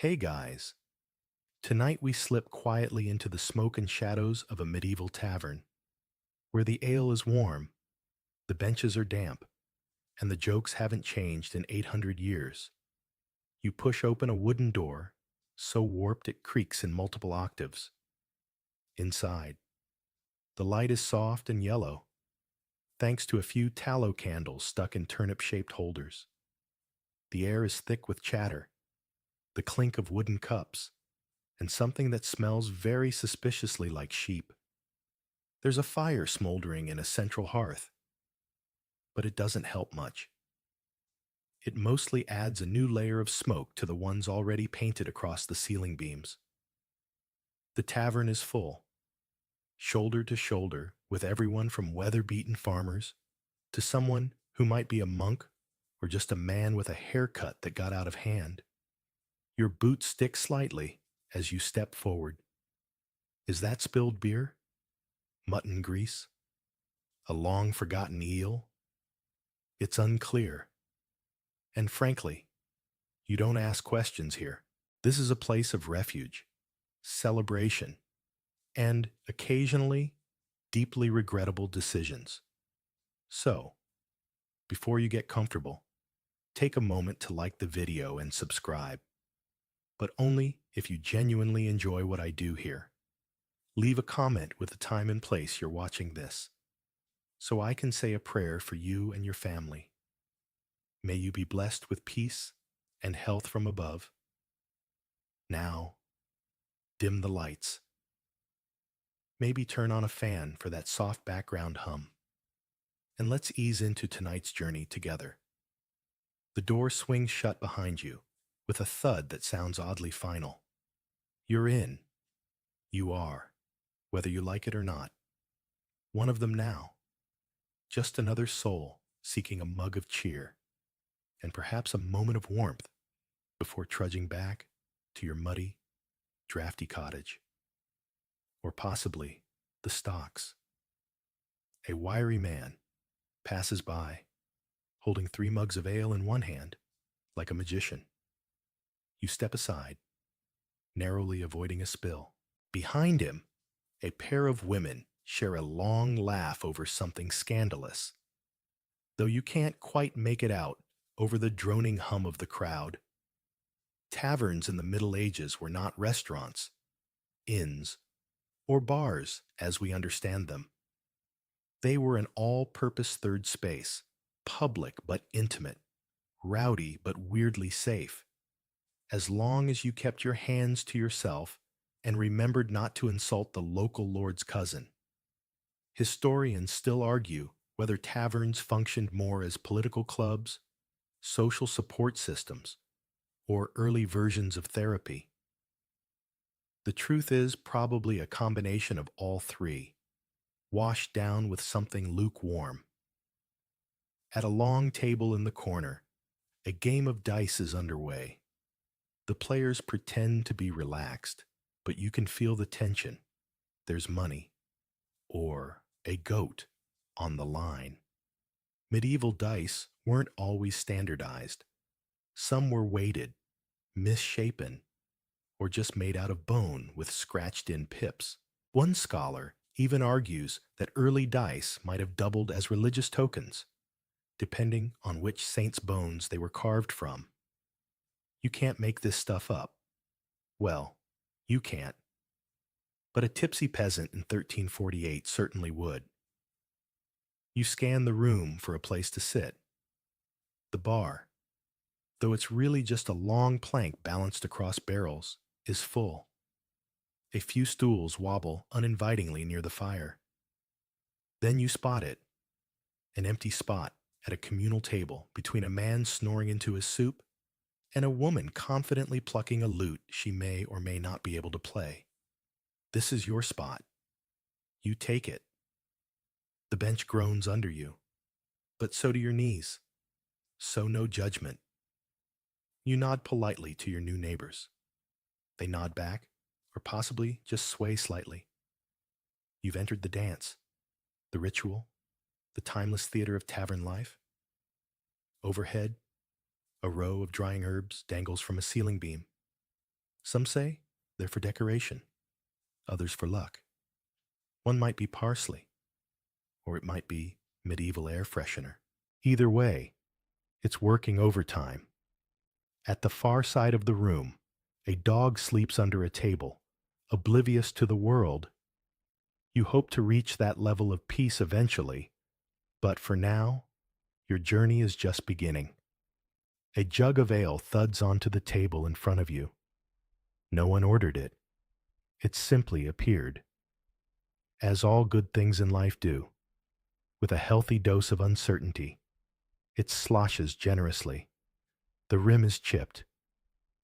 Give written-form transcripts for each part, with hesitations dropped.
Hey guys, tonight we slip quietly into the smoke and shadows of a medieval tavern, where the ale is warm, the benches are damp, and the jokes haven't changed in 800 years. You push open a wooden door, so warped it creaks in multiple octaves. Inside, the light is soft and yellow, thanks to a few tallow candles stuck in turnip-shaped holders. The air is thick with chatter, the clink of wooden cups, and something that smells very suspiciously like sheep. There's a fire smoldering in a central hearth, but it doesn't help much. It mostly adds a new layer of smoke to the ones already painted across the ceiling beams. The tavern is full, shoulder to shoulder, with everyone from weather-beaten farmers to someone who might be a monk or just a man with a haircut that got out of hand. Your boots stick slightly as you step forward. Is that spilled beer? Mutton grease? A long-forgotten eel? It's unclear. And frankly, you don't ask questions here. This is a place of refuge, celebration, and, occasionally, deeply regrettable decisions. So, before you get comfortable, take a moment to like the video and subscribe. But only if you genuinely enjoy what I do here. Leave a comment with the time and place you're watching this, so I can say a prayer for you and your family. May you be blessed with peace and health from above. Now, dim the lights. Maybe turn on a fan for that soft background hum. And let's ease into tonight's journey together. The door swings shut behind you, with a thud that sounds oddly final. You're in. You are, whether you like it or not. One of them now. Just another soul seeking a mug of cheer, and perhaps a moment of warmth before trudging back to your muddy, drafty cottage. Or possibly the stocks. A wiry man passes by, holding 3 mugs of ale in one hand, like a magician. You step aside, narrowly avoiding a spill. Behind him, a pair of women share a long laugh over something scandalous, though you can't quite make it out over the droning hum of the crowd. Taverns in the Middle Ages were not restaurants, inns, or bars as we understand them. They were an all-purpose third space, public but intimate, rowdy but weirdly safe. As long as you kept your hands to yourself and remembered not to insult the local lord's cousin. Historians still argue whether taverns functioned more as political clubs, social support systems, or early versions of therapy. The truth is probably a combination of all three, washed down with something lukewarm. At a long table in the corner, a game of dice is underway. The players pretend to be relaxed, but you can feel the tension. There's money, or a goat, on the line. Medieval dice weren't always standardized. Some were weighted, misshapen, or just made out of bone with scratched-in pips. One scholar even argues that early dice might have doubled as religious tokens, depending on which saint's bones they were carved from. You can't make this stuff up. Well, you can't. But a tipsy peasant in 1348 certainly would. You scan the room for a place to sit. The bar, though it's really just a long plank balanced across barrels, is full. A few stools wobble uninvitingly near the fire. Then you spot it, an empty spot at a communal table between a man snoring into his soup and a woman confidently plucking a lute she may or may not be able to play. This is your spot. You take it. The bench groans under you, but so do your knees. So no judgment. You nod politely to your new neighbors. They nod back, or possibly just sway slightly. You've entered the dance, the ritual, the timeless theater of tavern life. Overhead, a row of drying herbs dangles from a ceiling beam. Some say they're for decoration, others for luck. One might be parsley, or it might be medieval air freshener. Either way, it's working overtime. At the far side of the room, a dog sleeps under a table, oblivious to the world. You hope to reach that level of peace eventually, but for now, your journey is just beginning. A jug of ale thuds onto the table in front of you. No one ordered it. It simply appeared. As all good things in life do, with a healthy dose of uncertainty, it sloshes generously. The rim is chipped.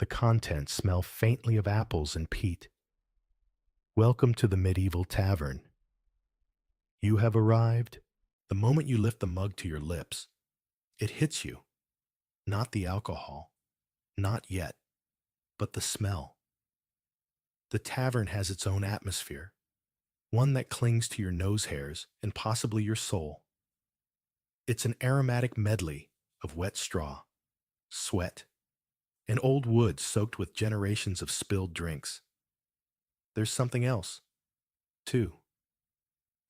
The contents smell faintly of apples and peat. Welcome to the medieval tavern. You have arrived. The moment you lift the mug to your lips, it hits you. Not the alcohol, not yet, but the smell. The tavern has its own atmosphere, one that clings to your nose hairs and possibly your soul. It's an aromatic medley of wet straw, sweat, and old wood soaked with generations of spilled drinks. There's something else, too.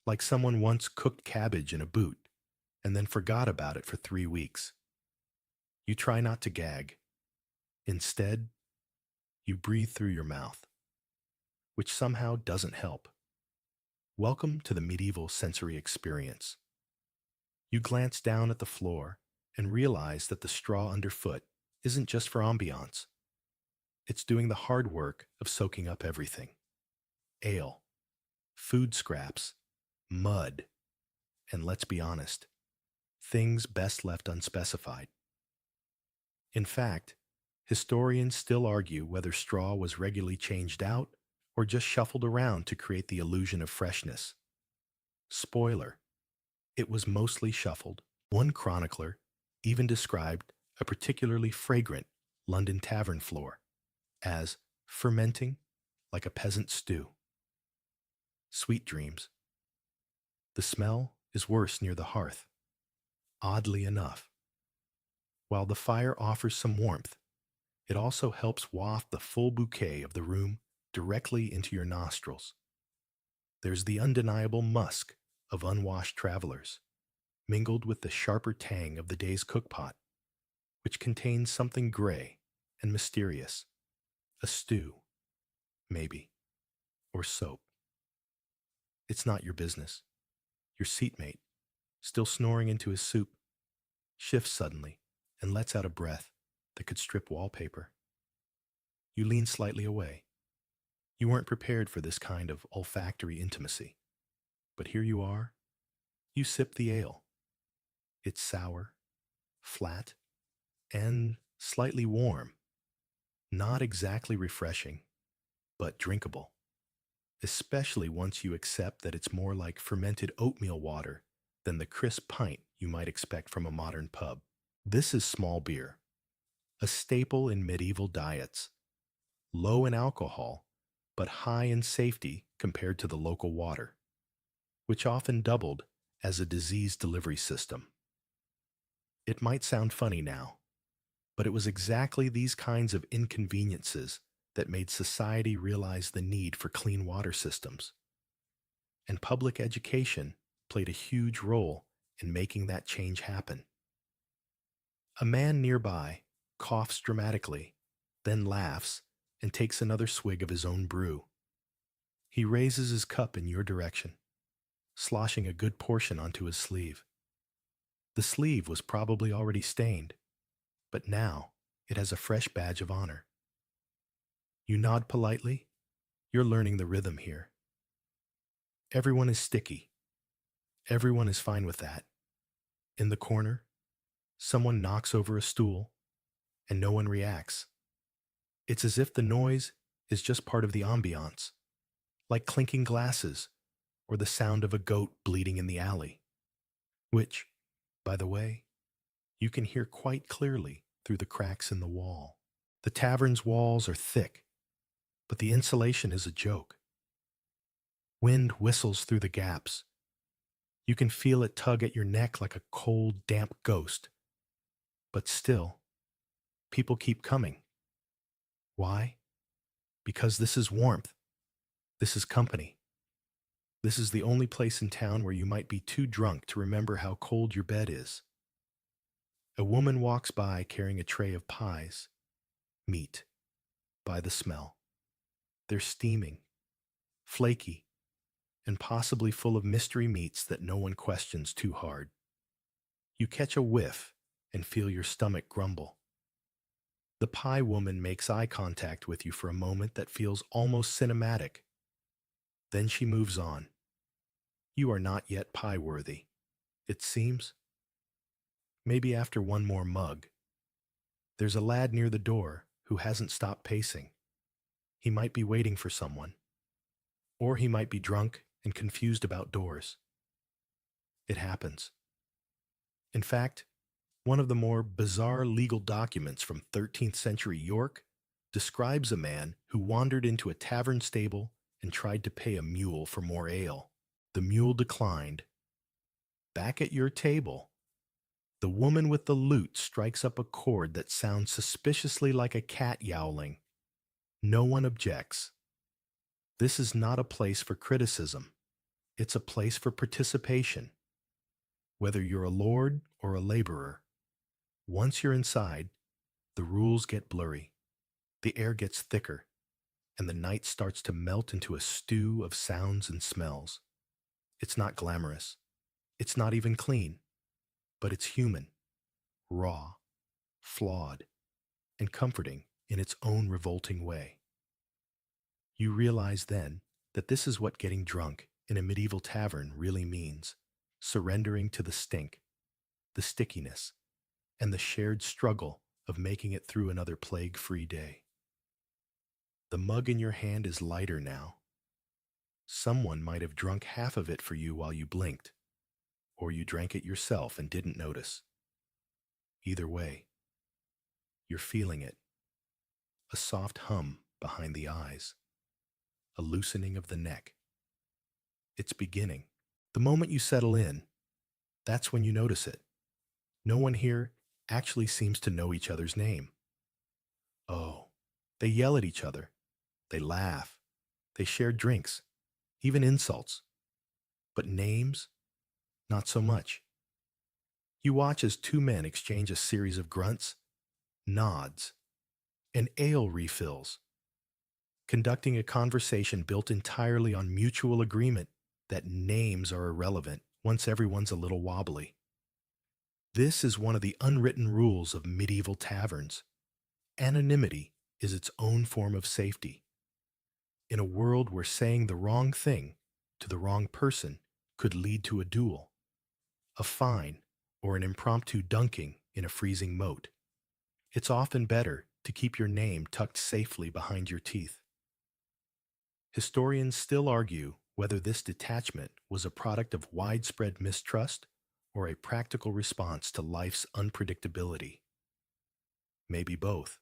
Like someone once cooked cabbage in a boot and then forgot about it for 3 weeks. You try not to gag. Instead, you breathe through your mouth, which somehow doesn't help. Welcome to the medieval sensory experience. You glance down at the floor and realize that the straw underfoot isn't just for ambiance. It's doing the hard work of soaking up everything. Ale, food scraps, mud, and let's be honest, things best left unspecified. In fact, historians still argue whether straw was regularly changed out or just shuffled around to create the illusion of freshness. Spoiler, it was mostly shuffled. One chronicler even described a particularly fragrant London tavern floor as fermenting like a peasant stew. Sweet dreams. The smell is worse near the hearth, oddly enough. While the fire offers some warmth, it also helps waft the full bouquet of the room directly into your nostrils. There's the undeniable musk of unwashed travelers, mingled with the sharper tang of the day's cookpot, which contains something gray and mysterious. A stew, maybe, or soap. It's not your business. Your seatmate, still snoring into his soup, shifts suddenly and lets out a breath that could strip wallpaper. You lean slightly away. You weren't prepared for this kind of olfactory intimacy. But here you are. You sip the ale. It's sour, flat, and slightly warm. Not exactly refreshing, but drinkable. Especially once you accept that it's more like fermented oatmeal water than the crisp pint you might expect from a modern pub. This is small beer, a staple in medieval diets, low in alcohol, but high in safety compared to the local water, which often doubled as a disease delivery system. It might sound funny now, but it was exactly these kinds of inconveniences that made society realize the need for clean water systems. And public education played a huge role in making that change happen. A man nearby coughs dramatically, then laughs and takes another swig of his own brew. He raises his cup in your direction, sloshing a good portion onto his sleeve. The sleeve was probably already stained, but now it has a fresh badge of honor. You nod politely. You're learning the rhythm here. Everyone is sticky. Everyone is fine with that. In the corner, someone knocks over a stool, and no one reacts. It's as if the noise is just part of the ambiance, like clinking glasses or the sound of a goat bleeding in the alley, which, by the way, you can hear quite clearly through the cracks in the wall. The tavern's walls are thick, but the insulation is a joke. Wind whistles through the gaps. You can feel it tug at your neck like a cold, damp ghost. But still, people keep coming. Why? Because this is warmth. This is company. This is the only place in town where you might be too drunk to remember how cold your bed is. A woman walks by carrying a tray of pies. Meat. By the smell. They're steaming, flaky, and possibly full of mystery meats that no one questions too hard. You catch a whiff and feel your stomach grumble. The pie woman makes eye contact with you for a moment that feels almost cinematic. Then she moves on. You are not yet pie-worthy, it seems. Maybe after one more mug. There's a lad near the door who hasn't stopped pacing. He might be waiting for someone. Or he might be drunk and confused about doors. It happens. In fact, one of the more bizarre legal documents from 13th century York describes a man who wandered into a tavern stable and tried to pay a mule for more ale. The mule declined. Back at your table, the woman with the lute strikes up a chord that sounds suspiciously like a cat yowling. No one objects. This is not a place for criticism. It's a place for participation. Whether you're a lord or a laborer, once you're inside, the rules get blurry, the air gets thicker, and the night starts to melt into a stew of sounds and smells. It's not glamorous. It's not even clean. But it's human, raw, flawed, and comforting in its own revolting way. You realize then that this is what getting drunk in a medieval tavern really means: surrendering to the stink, the stickiness, and the shared struggle of making it through another plague-free day. The mug in your hand is lighter now. Someone might have drunk half of it for you while you blinked, or you drank it yourself and didn't notice. Either way, you're feeling it. A soft hum behind the eyes, a loosening of the neck. It's beginning. The moment you settle in, that's when you notice it. No one here actually seems to know each other's name. Oh, they yell at each other. They laugh. They share drinks, even insults. But names? Not so much. You watch as two men exchange a series of grunts, nods, and ale refills, conducting a conversation built entirely on mutual agreement that names are irrelevant once everyone's a little wobbly. This is one of the unwritten rules of medieval taverns. Anonymity is its own form of safety. In a world where saying the wrong thing to the wrong person could lead to a duel, a fine, or an impromptu dunking in a freezing moat, it's often better to keep your name tucked safely behind your teeth. Historians still argue whether this detachment was a product of widespread mistrust or a practical response to life's unpredictability. Maybe both.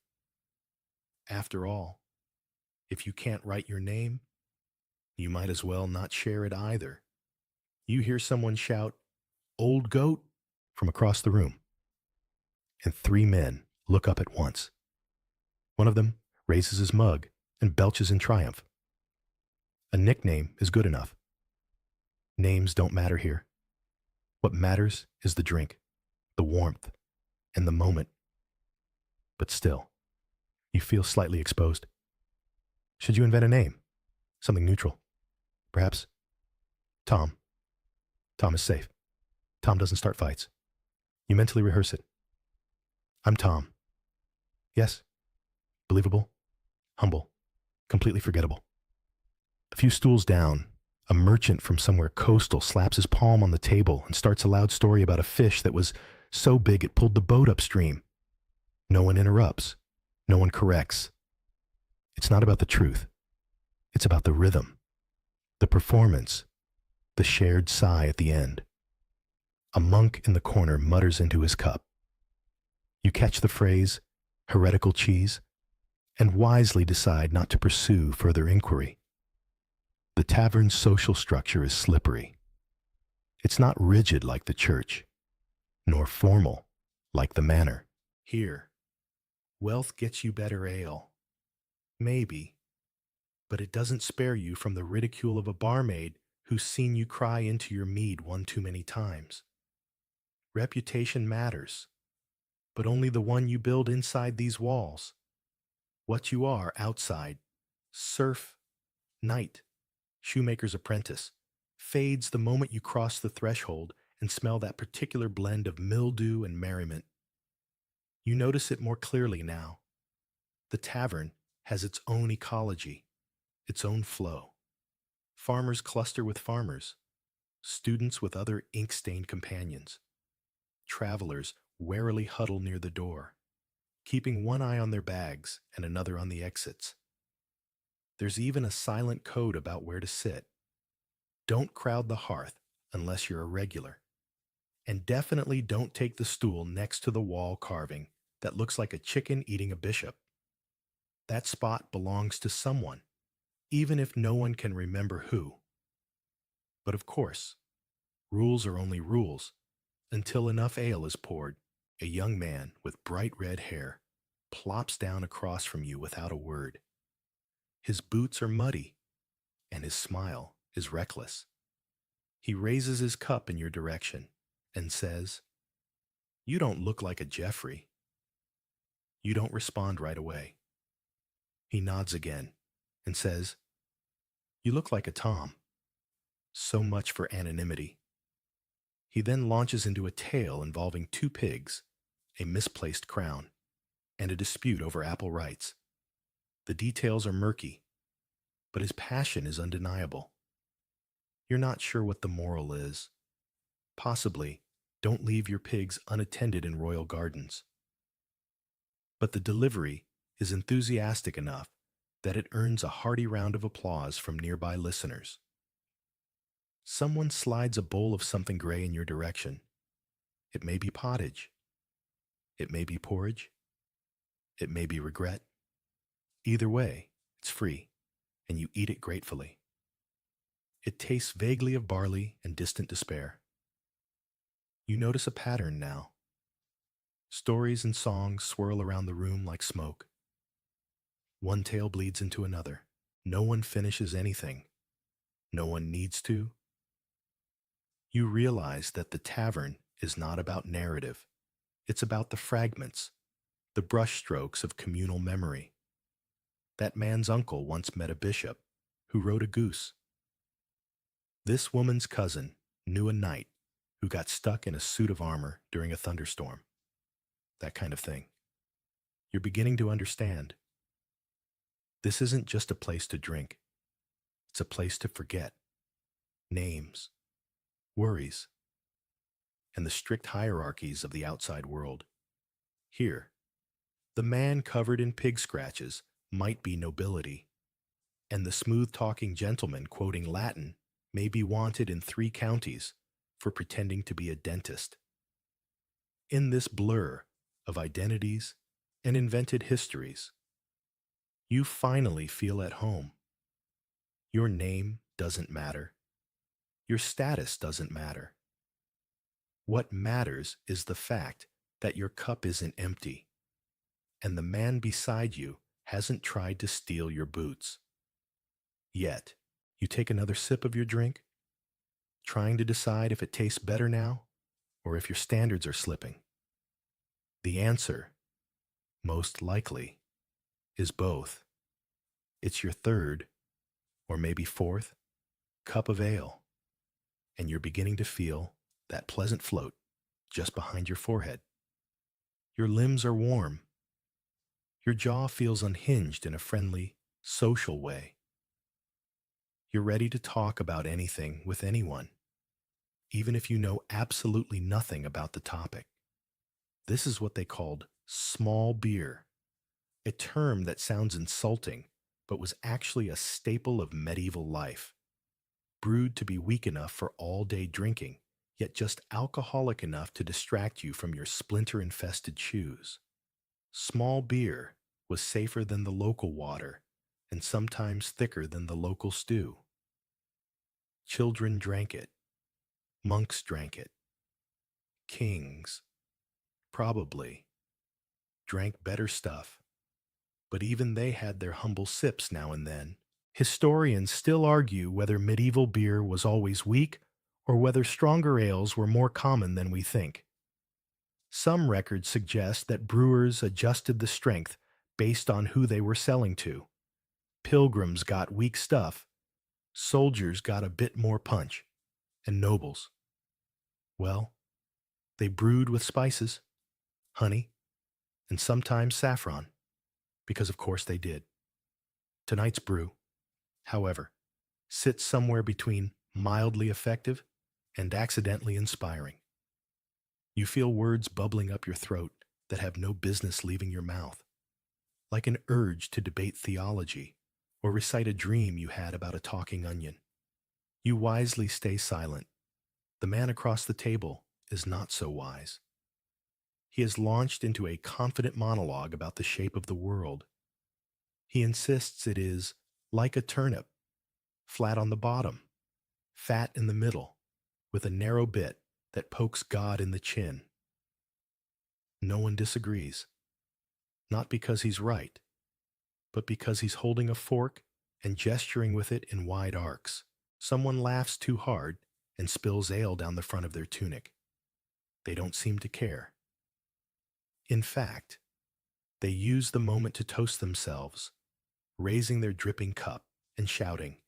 After all, if you can't write your name, you might as well not share it either. You hear someone shout, "Old goat," from across the room, and three men look up at once. One of them raises his mug and belches in triumph. A nickname is good enough. Names don't matter here. What matters is the drink, the warmth, and the moment. But still, you feel slightly exposed. Should you invent a name? Something neutral. Perhaps Tom. Tom is safe. Tom doesn't start fights. You mentally rehearse it. I'm Tom. Yes. Believable. Humble. Completely forgettable. A few stools down, a merchant from somewhere coastal slaps his palm on the table and starts a loud story about a fish that was so big it pulled the boat upstream. No one interrupts. No one corrects. It's not about the truth. It's about the rhythm, the performance, the shared sigh at the end. A monk in the corner mutters into his cup. You catch the phrase, heretical cheese, and wisely decide not to pursue further inquiry. The tavern's social structure is slippery. It's not rigid like the church, nor formal like the manor. Here, wealth gets you better ale. Maybe, but it doesn't spare you from the ridicule of a barmaid who's seen you cry into your mead one too many times. Reputation matters, but only the one you build inside these walls. What you are outside, serf, knight, shoemaker's apprentice, fades the moment you cross the threshold and smell that particular blend of mildew and merriment. You notice it more clearly now. The tavern has its own ecology, its own flow. Farmers cluster with farmers, students with other ink-stained companions. Travelers warily huddle near the door, keeping one eye on their bags and another on the exits. There's even a silent code about where to sit. Don't crowd the hearth unless you're a regular. And definitely don't take the stool next to the wall carving that looks like a chicken eating a bishop. That spot belongs to someone, even if no one can remember who. But of course, rules are only rules until enough ale is poured. A young man with bright red hair plops down across from you without a word. His boots are muddy, and his smile is reckless. He raises his cup in your direction and says, "You don't look like a Jeffrey." You don't respond right away. He nods again and says, "You look like a Tom." So much for anonymity. He then launches into a tale involving two pigs, a misplaced crown, and a dispute over apple rights. The details are murky, but his passion is undeniable. You're not sure what the moral is. Possibly, don't leave your pigs unattended in royal gardens. But the delivery is enthusiastic enough that it earns a hearty round of applause from nearby listeners. Someone slides a bowl of something gray in your direction. It may be pottage. It may be porridge. It may be regret. Either way, it's free, and you eat it gratefully. It tastes vaguely of barley and distant despair. You notice a pattern now. Stories and songs swirl around the room like smoke. One tale bleeds into another. No one finishes anything. No one needs to. You realize that the tavern is not about narrative. It's about the fragments, the brushstrokes of communal memory. That man's uncle once met a bishop who rode a goose. This woman's cousin knew a knight who got stuck in a suit of armor during a thunderstorm. That kind of thing. You're beginning to understand. This isn't just a place to drink. It's a place to forget. Names, worries, and the strict hierarchies of the outside world. Here, the man covered in pig scratches might be nobility, and the smooth-talking gentleman quoting Latin may be wanted in 3 counties for pretending to be a dentist. In this blur of identities and invented histories, you finally feel at home. Your name doesn't matter. Your status doesn't matter. What matters is the fact that your cup isn't empty, and the man beside you hasn't tried to steal your boots. Yet, you take another sip of your drink, trying to decide if it tastes better now or if your standards are slipping. The answer, most likely, is both. It's your third, or maybe fourth, cup of ale, and you're beginning to feel that pleasant float just behind your forehead. Your limbs are warm. Your jaw feels unhinged in a friendly, social way. You're ready to talk about anything with anyone, even if you know absolutely nothing about the topic. This is what they called small beer, a term that sounds insulting, but was actually a staple of medieval life. Brewed to be weak enough for all-day drinking, yet just alcoholic enough to distract you from your splinter-infested shoes. Small beer was safer than the local water, and sometimes thicker than the local stew. Children drank it. Monks drank it. Kings, probably, drank better stuff, but even they had their humble sips now and then. Historians still argue whether medieval beer was always weak or whether stronger ales were more common than we think. Some records suggest that brewers adjusted the strength based on who they were selling to. Pilgrims got weak stuff, soldiers got a bit more punch, and nobles, well, they brewed with spices, honey, and sometimes saffron, because of course they did. Tonight's brew, however, sits somewhere between mildly effective and accidentally inspiring. You feel words bubbling up your throat that have no business leaving your mouth, like an urge to debate theology or recite a dream you had about a talking onion. You wisely stay silent. The man across the table is not so wise. He has launched into a confident monologue about the shape of the world. He insists it is like a turnip, flat on the bottom, fat in the middle, with a narrow bit that pokes God in the chin. No one disagrees, not because he's right, but because he's holding a fork and gesturing with it in wide arcs. Someone laughs too hard and spills ale down the front of their tunic. They don't seem to care. In fact, they use the moment to toast themselves, raising their dripping cup and shouting,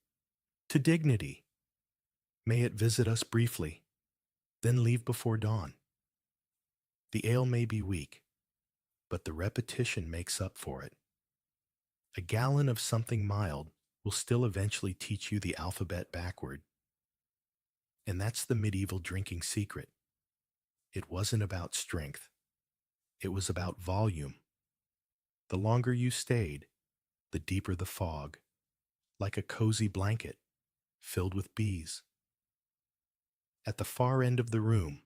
"To dignity! May it visit us briefly, then leave before dawn." The ale may be weak, but the repetition makes up for it. A gallon of something mild will still eventually teach you the alphabet backward. And that's the medieval drinking secret. It wasn't about strength. It was about volume. The longer you stayed, the deeper the fog, like a cozy blanket filled with bees. At the far end of the room,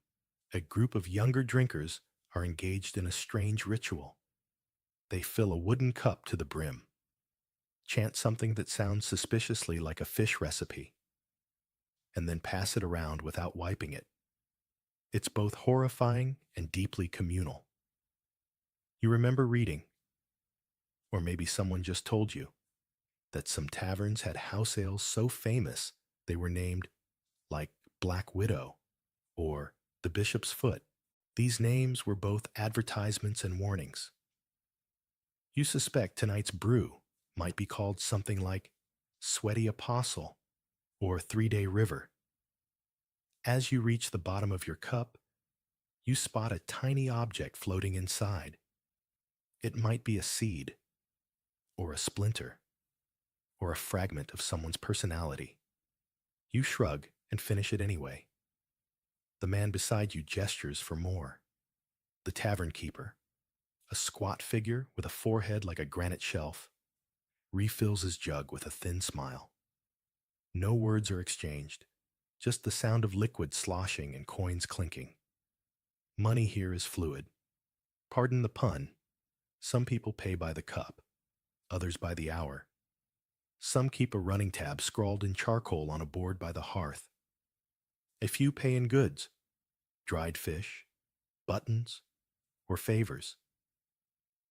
a group of younger drinkers are engaged in a strange ritual. They fill a wooden cup to the brim, chant something that sounds suspiciously like a fish recipe, and then pass it around without wiping it. It's both horrifying and deeply communal. You remember reading, or maybe someone just told you, that some taverns had house ales so famous they were named like Black Widow or the Bishop's Foot. These names were both advertisements and warnings. You suspect tonight's brew might be called something like Sweaty Apostle or 3-Day River. As you reach the bottom of your cup, you spot a tiny object floating inside. It might be a seed, or a splinter, or a fragment of someone's personality. You shrug and finish it anyway. The man beside you gestures for more. The tavern keeper, a squat figure with a forehead like a granite shelf, refills his jug with a thin smile. No words are exchanged, just the sound of liquid sloshing and coins clinking. Money here is fluid. Pardon the pun. Some people pay by the cup, others by the hour. Some keep a running tab scrawled in charcoal on a board by the hearth. A few pay in goods, dried fish, buttons, or favors.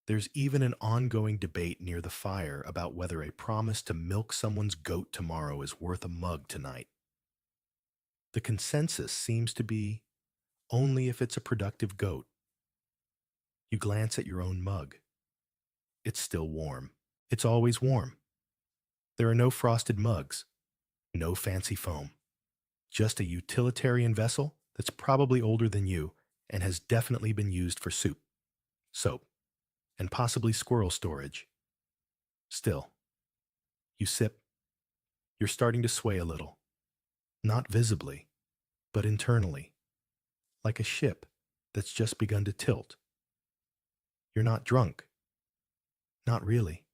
There's even an ongoing debate near the fire about whether a promise to milk someone's goat tomorrow is worth a mug tonight. The consensus seems to be only if it's a productive goat. You glance at your own mug. It's still warm. It's always warm. There are no frosted mugs, no fancy foam, just a utilitarian vessel that's probably older than you and has definitely been used for soup, soap, and possibly squirrel storage. Still, you sip. You're starting to sway a little, not visibly, but internally, like a ship that's just begun to tilt. You're not drunk. Not really.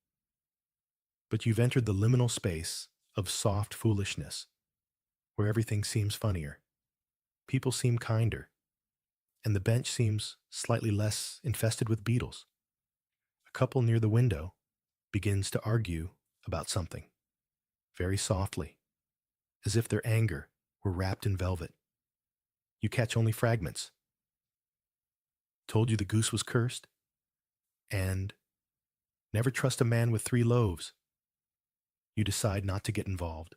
But you've entered the liminal space of soft foolishness, where everything seems funnier. People seem kinder, and the bench seems slightly less infested with beetles. A couple near the window begins to argue about something, very softly, as if their anger were wrapped in velvet. You catch only fragments. Told you the goose was cursed? And never trust a man with 3 loaves. You decide not to get involved.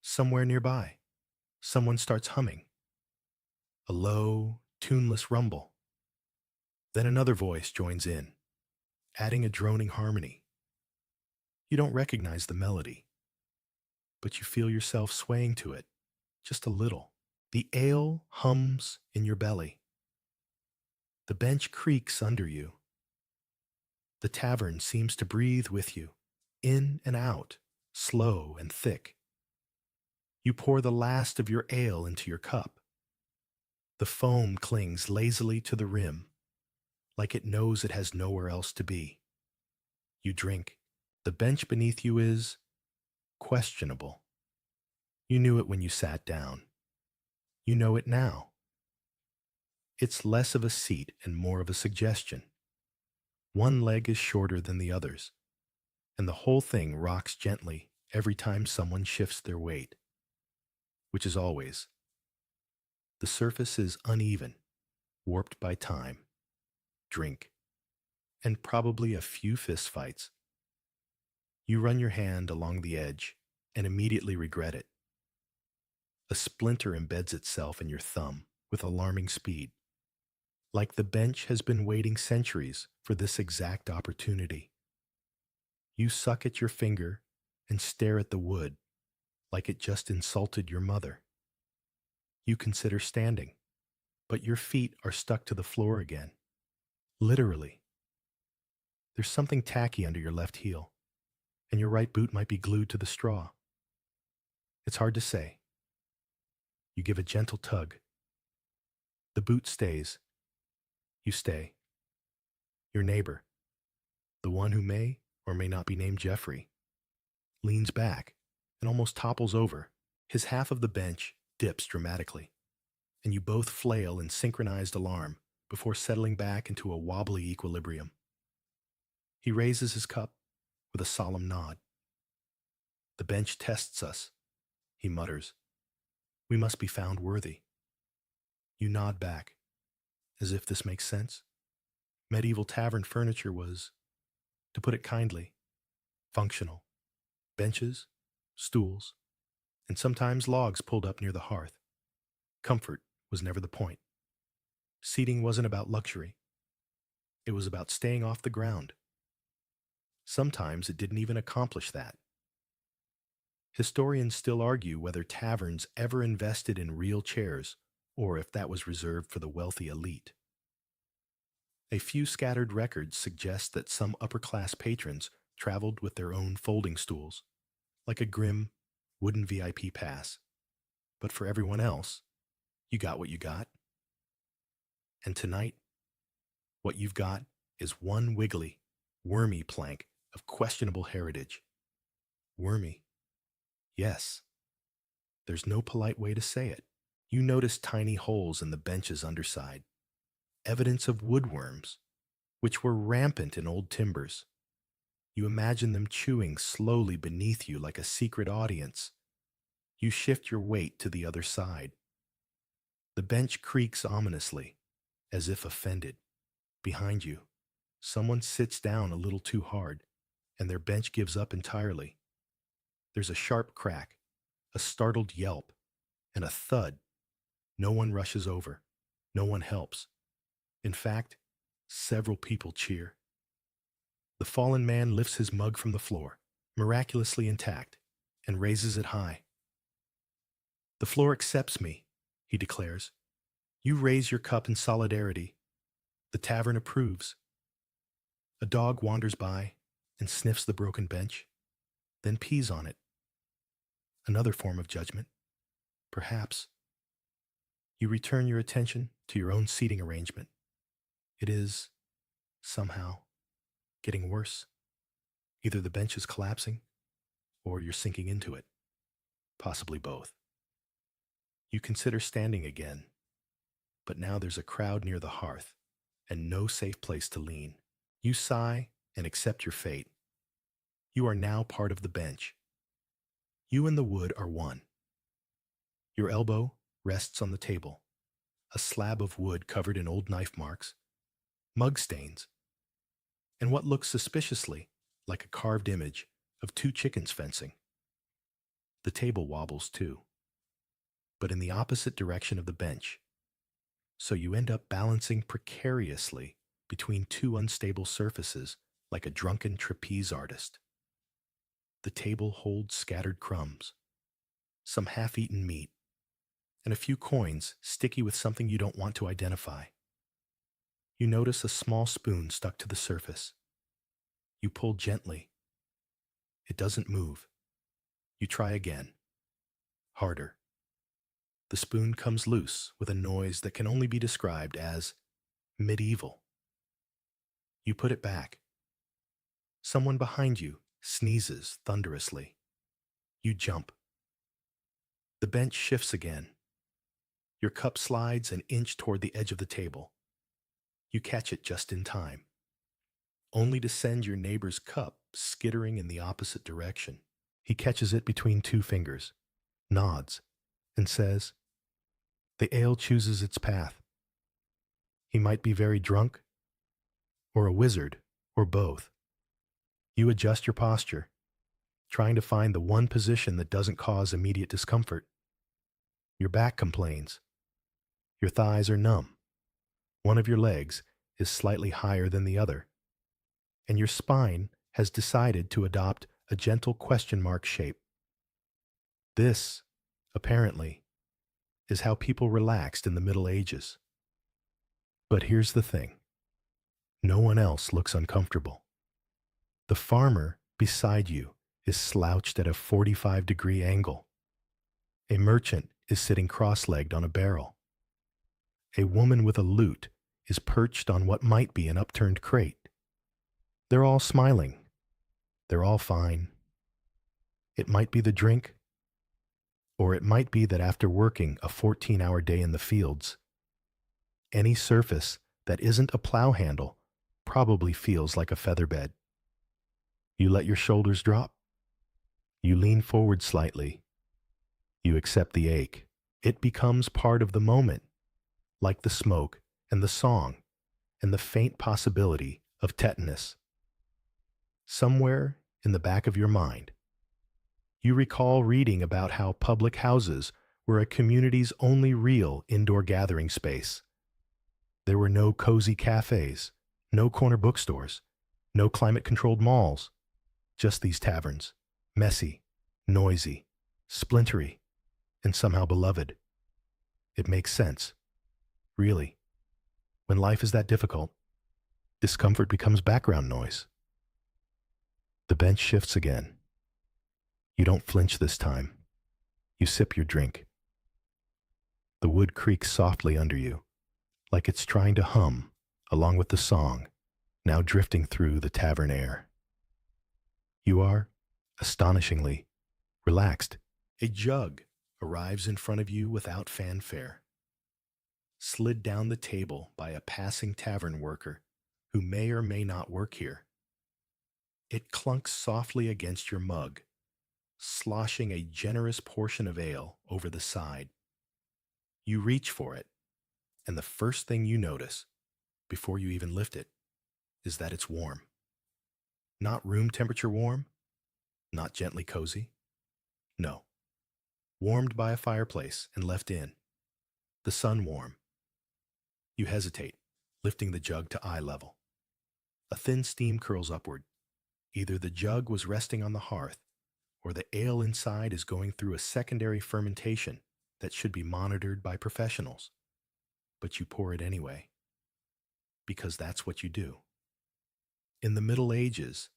Somewhere nearby, someone starts humming, a low, tuneless rumble. Then another voice joins in, adding a droning harmony. You don't recognize the melody, but you feel yourself swaying to it, just a little. The ale hums in your belly. The bench creaks under you. The tavern seems to breathe with you, in and out, slow and thick. You pour the last of your ale into your cup. The foam clings lazily to the rim, like it knows it has nowhere else to be. You drink. The bench beneath you is questionable. You knew it when you sat down. You know it now. It's less of a seat and more of a suggestion. One leg is shorter than the others, and the whole thing rocks gently every time someone shifts their weight, which is always. The surface is uneven, warped by time, drink, and probably a few fistfights. You run your hand along the edge and immediately regret it. A splinter embeds itself in your thumb with alarming speed, like the bench has been waiting centuries for this exact opportunity. You suck at your finger and stare at the wood like it just insulted your mother. You consider standing, but your feet are stuck to the floor again. Literally. There's something tacky under your left heel, and your right boot might be glued to the straw. It's hard to say. You give a gentle tug. The boot stays. You stay. Your neighbor, the one who may or may not be named Jeffrey, leans back and almost topples over. His half of the bench dips dramatically, and you both flail in synchronized alarm before settling back into a wobbly equilibrium. He raises his cup with a solemn nod. The bench tests us, he mutters. We must be found worthy. You nod back, as if this makes sense. Medieval tavern furniture was, to put it kindly, functional. Benches, stools, and sometimes logs pulled up near the hearth. Comfort was never the point. Seating wasn't about luxury. It was about staying off the ground. Sometimes it didn't even accomplish that. Historians still argue whether taverns ever invested in real chairs or if that was reserved for the wealthy elite. A few scattered records suggest that some upper-class patrons traveled with their own folding stools, like a grim, wooden VIP pass. But for everyone else, you got what you got. And tonight, what you've got is one wiggly, wormy plank of questionable heritage. Wormy. Yes. There's no polite way to say it. You notice tiny holes in the bench's underside, evidence of woodworms, which were rampant in old timbers. You imagine them chewing slowly beneath you like a secret audience. You shift your weight to the other side. The bench creaks ominously, as if offended. Behind you, someone sits down a little too hard, and their bench gives up entirely. There's a sharp crack, a startled yelp, and a thud. No one rushes over. No one helps. In fact, several people cheer. The fallen man lifts his mug from the floor, miraculously intact, and raises it high. The floor accepts me, he declares. You raise your cup in solidarity. The tavern approves. A dog wanders by and sniffs the broken bench, then pees on it. Another form of judgment, perhaps. You return your attention to your own seating arrangement. It is, somehow, getting worse. Either the bench is collapsing, or you're sinking into it. Possibly both. You consider standing again, but now there's a crowd near the hearth, and no safe place to lean. You sigh and accept your fate. You are now part of the bench. You and the wood are one. Your elbow rests on the table, a slab of wood covered in old knife marks, mug stains, and what looks suspiciously like a carved image of two chickens fencing. The table wobbles too, but in the opposite direction of the bench, so you end up balancing precariously between two unstable surfaces like a drunken trapeze artist. The table holds scattered crumbs, some half-eaten meat, and a few coins sticky with something you don't want to identify. You notice a small spoon stuck to the surface. You pull gently. It doesn't move. You try again. Harder. The spoon comes loose with a noise that can only be described as medieval. You put it back. Someone behind you sneezes thunderously. You jump. The bench shifts again. Your cup slides an inch toward the edge of the table. You catch it just in time, only to send your neighbor's cup skittering in the opposite direction. He catches it between two fingers, nods, and says, "The ale chooses its path." He might be very drunk, or a wizard, or both. You adjust your posture, trying to find the one position that doesn't cause immediate discomfort. Your back complains. Your thighs are numb. One of your legs is slightly higher than the other, and your spine has decided to adopt a gentle question mark shape. This, apparently, is how people relaxed in the Middle Ages. But here's the thing. No one else looks uncomfortable. The farmer beside you is slouched at a 45-degree angle. A merchant is sitting cross-legged on a barrel. A woman with a lute is perched on what might be an upturned crate. They're all smiling. They're all fine. It might be the drink, or it might be that after working a 14-hour day in the fields, any surface that isn't a plow handle probably feels like a featherbed. You let your shoulders drop. You lean forward slightly. You accept the ache. It becomes part of the moment, like the smoke and the song and the faint possibility of tetanus. Somewhere in the back of your mind, you recall reading about how public houses were a community's only real indoor gathering space. There were no cozy cafes, no corner bookstores, no climate-controlled malls, just these taverns, messy, noisy, splintery, and somehow beloved. It makes sense. Really. When life is that difficult, discomfort becomes background noise. The bench shifts again. You don't flinch this time. You sip your drink. The wood creaks softly under you, like it's trying to hum along with the song, now drifting through the tavern air. You are, astonishingly, relaxed. A jug arrives in front of you without fanfare, slid down the table by a passing tavern worker who may or may not work here. It clunks softly against your mug, sloshing a generous portion of ale over the side. You reach for it, and the first thing you notice, before you even lift it, is that it's warm. Not room temperature warm, not gently cozy. No. Warmed by a fireplace and left in. The sun warm. You hesitate, lifting the jug to eye level. A thin steam curls upward. Either the jug was resting on the hearth, or the ale inside is going through a secondary fermentation that should be monitored by professionals. But you pour it anyway, because that's what you do. In the Middle Ages,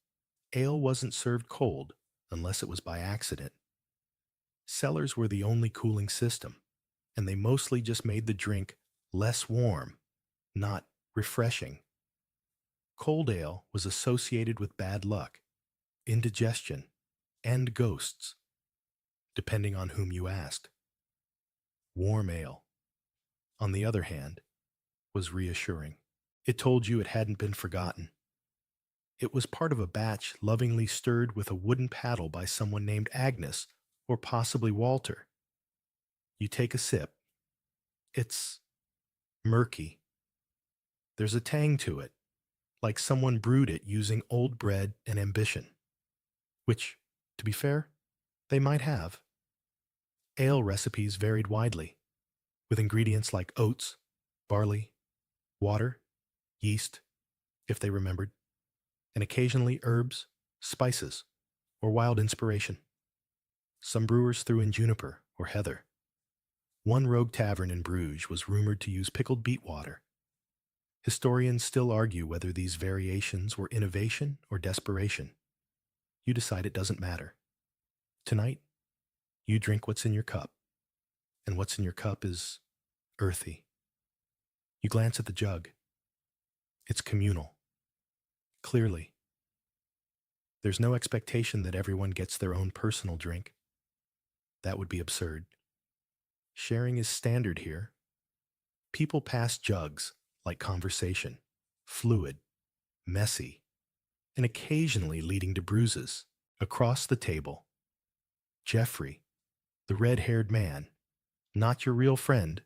ale wasn't served cold unless it was by accident. Cellars were the only cooling system, and they mostly just made the drink less warm, not refreshing. Cold ale was associated with bad luck, indigestion, and ghosts, depending on whom you asked. Warm ale, on the other hand, was reassuring. It told you it hadn't been forgotten. It was part of a batch lovingly stirred with a wooden paddle by someone named Agnes, or possibly Walter. You take a sip. It's murky. There's a tang to it, like someone brewed it using old bread and ambition. which, to be fair, they might have. Ale recipes varied widely, with ingredients like oats, barley, water, yeast, if they remembered, and occasionally herbs, spices, or wild inspiration. Some brewers threw in juniper or heather. One rogue tavern in Bruges was rumored to use pickled beet water. Historians still argue whether these variations were innovation or desperation. You decide it doesn't matter. Tonight, you drink what's in your cup, and what's in your cup is earthy. You glance at the jug. It's communal. Clearly, there's no expectation that everyone gets their own personal drink. That would be absurd. Sharing is standard here. People pass jugs like conversation, fluid, messy, and occasionally leading to bruises. Across the table, Jeffrey, the red-haired man, not your real friend,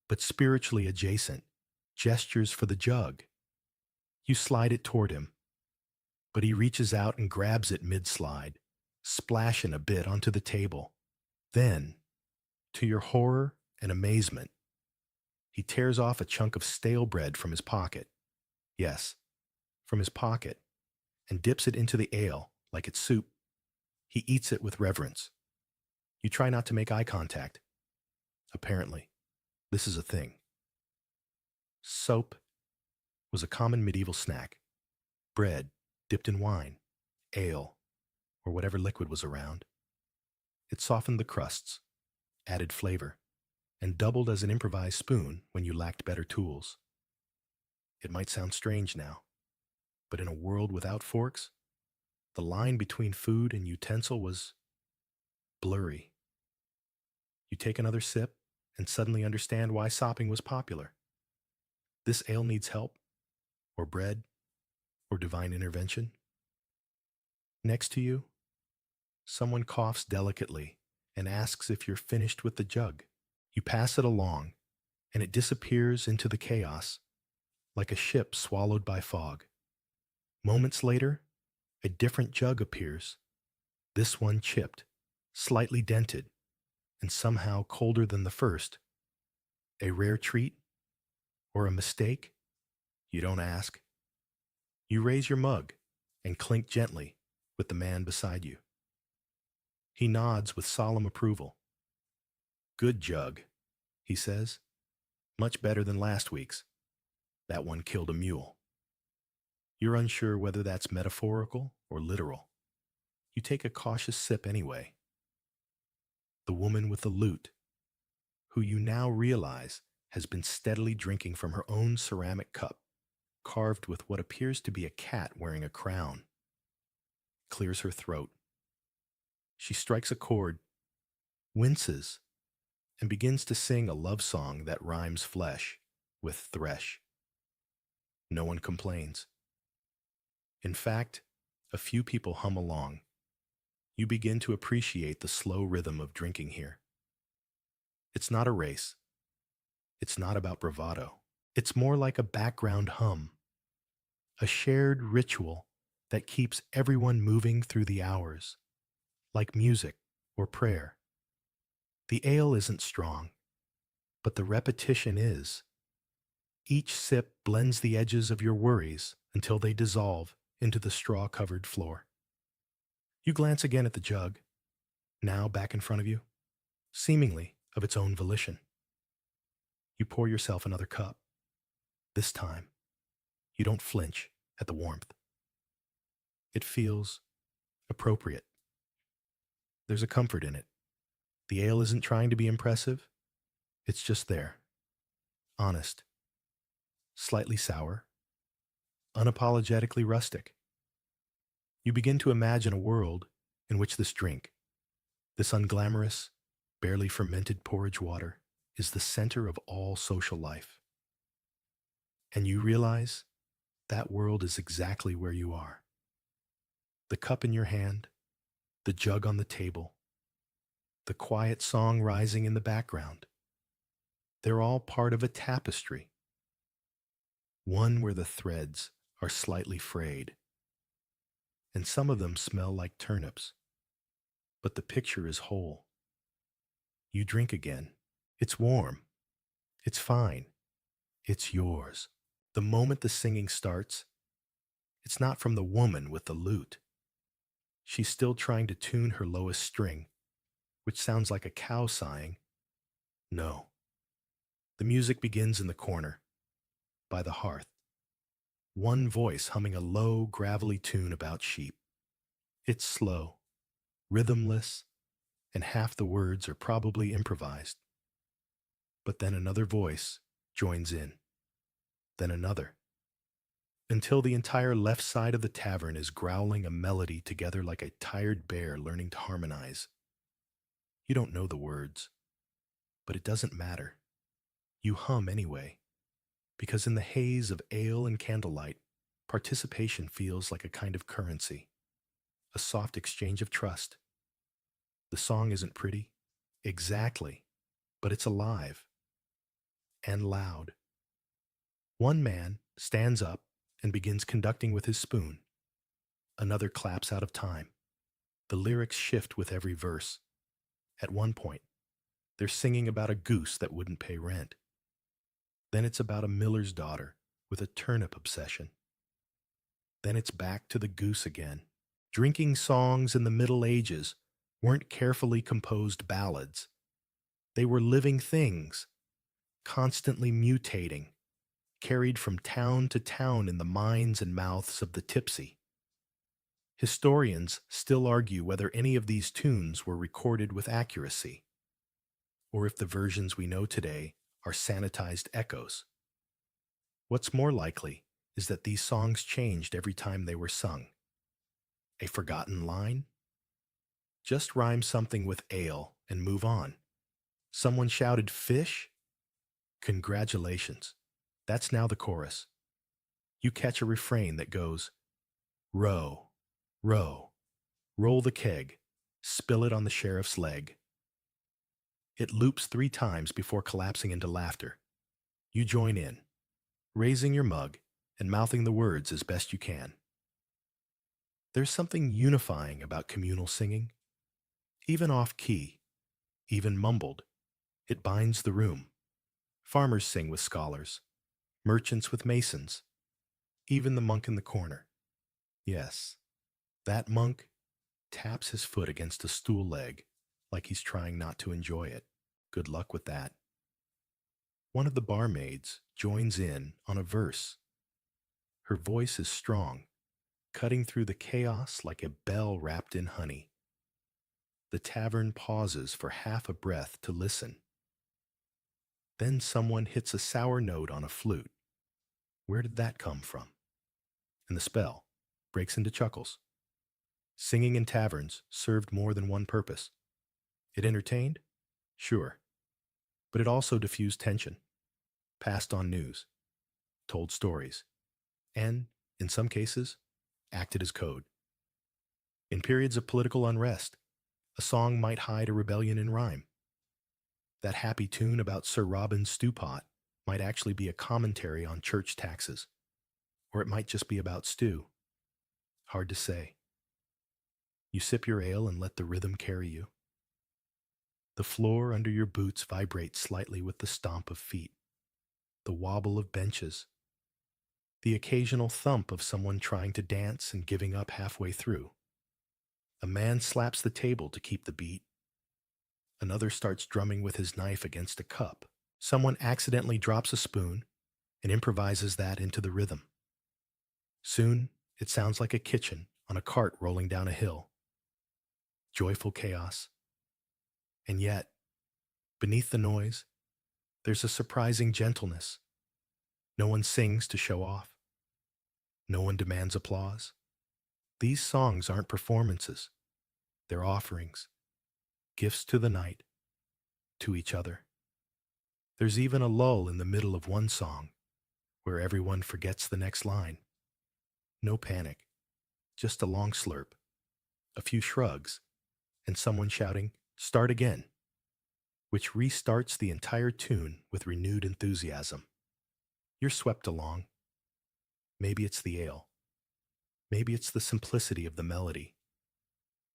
but spiritually adjacent, gestures for the jug. You slide it toward him, but he reaches out and grabs it mid-slide, splashing a bit onto the table. Then, to your horror and amazement, he tears off a chunk of stale bread from his pocket. Yes, from his pocket, and dips it into the ale like it's soup. He eats it with reverence. You try not to make eye contact. Apparently, this is a thing. Soap was a common medieval snack. Bread dipped in wine, ale, or whatever liquid was around. It softened the crusts, added flavor, and doubled as an improvised spoon when you lacked better tools. It might sound strange now, but in a world without forks, the line between food and utensil was blurry. You take another sip and suddenly understand why sopping was popular. This ale needs help, or bread, or divine intervention. Next to you, someone coughs delicately and asks if you're finished with the jug. You pass it along, and it disappears into the chaos, like a ship swallowed by fog. Moments later, a different jug appears, this one chipped, slightly dented, and somehow colder than the first. A rare treat? Or a mistake? You don't ask. You raise your mug and clink gently with the man beside you. He nods with solemn approval. Good jug, he says. Much better than last week's. That one killed a mule. You're unsure whether that's metaphorical or literal. You take a cautious sip anyway. The woman with the lute, who you now realize has been steadily drinking from her own ceramic cup, carved with what appears to be a cat wearing a crown, clears her throat. She strikes a chord, winces, and begins to sing a love song that rhymes flesh with thresh. No one complains. In fact, a few people hum along. You begin to appreciate the slow rhythm of drinking here. It's not a race. It's not about bravado. It's more like a background hum, a shared ritual that keeps everyone moving through the hours, like music or prayer. The ale isn't strong, but the repetition is. Each sip blends the edges of your worries until they dissolve into the straw-covered floor. You glance again at the jug, now back in front of you, seemingly of its own volition. You pour yourself another cup. This time, you don't flinch at the warmth. It feels appropriate. There's a comfort in it. The ale isn't trying to be impressive. It's just there. Honest. Slightly sour. Unapologetically rustic. You begin to imagine a world in which this drink, this unglamorous, barely fermented porridge water, is the center of all social life. And you realize that world is exactly where you are. The cup in your hand, the jug on the table, the quiet song rising in the background. They're all part of a tapestry. One where the threads are slightly frayed, and some of them smell like turnips. But the picture is whole. You drink again. It's warm. It's fine. It's yours. The moment the singing starts, it's not from the woman with the lute. She's still trying to tune her lowest string, which sounds like a cow sighing. No. The music begins in the corner, by the hearth. One voice humming a low, gravelly tune about sheep. It's slow, rhythmless, and half the words are probably improvised. But then another voice joins in, then another, until the entire left side of the tavern is growling a melody together like a tired bear learning to harmonize. You don't know the words, but it doesn't matter. You hum anyway, because in the haze of ale and candlelight, participation feels like a kind of currency, a soft exchange of trust. The song isn't pretty, exactly, but it's alive and loud. One man stands up and begins conducting with his spoon. Another claps out of time. The lyrics shift with every verse. At one point, they're singing about a goose that wouldn't pay rent. Then it's about a miller's daughter with a turnip obsession. Then it's back to the goose again. Drinking songs in the Middle Ages weren't carefully composed ballads. They were living things, constantly mutating, carried from town to town in the minds and mouths of the tipsy. Historians still argue whether any of these tunes were recorded with accuracy, or if the versions we know today are sanitized echoes. What's more likely is that these songs changed every time they were sung. A forgotten line? Just rhyme something with ale and move on. Someone shouted fish? Congratulations. That's now the chorus. You catch a refrain that goes, row, row, roll the keg, spill it on the sheriff's leg. It loops 3 times before collapsing into laughter. You join in, raising your mug and mouthing the words as best you can. There's something unifying about communal singing. Even off-key, even mumbled, it binds the room. Farmers sing with scholars, merchants with masons, even the monk in the corner. Yes, that monk taps his foot against a stool leg like he's trying not to enjoy it. Good luck with that. One of the barmaids joins in on a verse. Her voice is strong, cutting through the chaos like a bell wrapped in honey. The tavern pauses for half a breath to listen. Then someone hits a sour note on a flute. Where did that come from? And the spell breaks into chuckles. Singing in taverns served more than one purpose. It entertained? Sure. But it also diffused tension, passed on news, told stories, and, in some cases, acted as code. In periods of political unrest, a song might hide a rebellion in rhyme. That happy tune about Sir Robin's stew pot might actually be a commentary on church taxes, or it might just be about stew. Hard to say. You sip your ale and let the rhythm carry you. The floor under your boots vibrates slightly with the stomp of feet, the wobble of benches, the occasional thump of someone trying to dance and giving up halfway through. A man slaps the table to keep the beat. Another starts drumming with his knife against a cup. Someone accidentally drops a spoon and improvises that into the rhythm. Soon, it sounds like a kitchen on a cart rolling down a hill. Joyful chaos. And yet, beneath the noise, there's a surprising gentleness. No one sings to show off. No one demands applause. These songs aren't performances. They're offerings, gifts to the night, to each other. There's even a lull in the middle of one song, where everyone forgets the next line. No panic, just a long slurp, a few shrugs, and someone shouting, "Start again," which restarts the entire tune with renewed enthusiasm. You're swept along. Maybe it's the ale. Maybe it's the simplicity of the melody.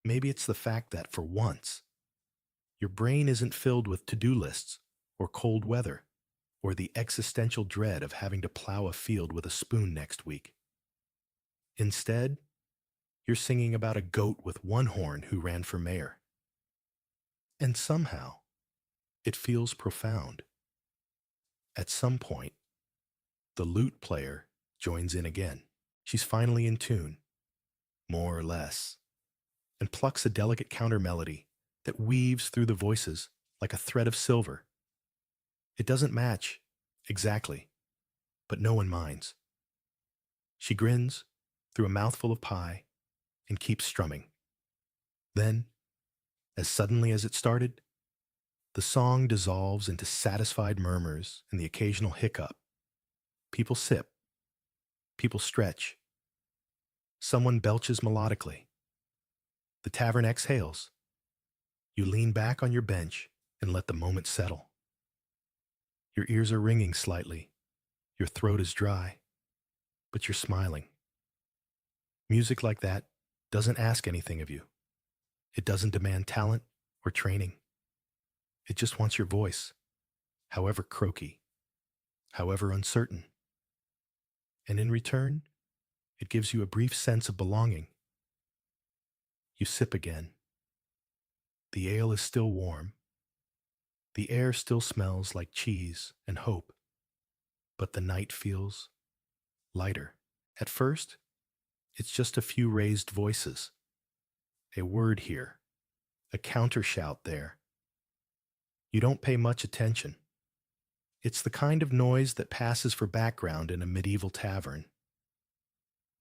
Maybe it's the fact that, for once, your brain isn't filled with to-do lists or cold weather or the existential dread of having to plow a field with a spoon next week. Instead, you're singing about a goat with one horn who ran for mayor. And somehow, it feels profound. At some point, the lute player joins in again. She's finally in tune, more or less, and plucks a delicate counter melody that weaves through the voices like a thread of silver. It doesn't match exactly, but no one minds. She grins through a mouthful of pie and keeps strumming. Then, as suddenly as it started, the song dissolves into satisfied murmurs and the occasional hiccup. People sip. People stretch. Someone belches melodically. The tavern exhales. You lean back on your bench and let the moment settle. Your ears are ringing slightly. Your throat is dry, but you're smiling. Music like that doesn't ask anything of you. It doesn't demand talent or training. It just wants your voice, however croaky, however uncertain. And in return, it gives you a brief sense of belonging. You sip again. The ale is still warm. The air still smells like cheese and hope, but the night feels lighter. At first, it's just a few raised voices. A word here, a counter shout there. You don't pay much attention. It's the kind of noise that passes for background in a medieval tavern.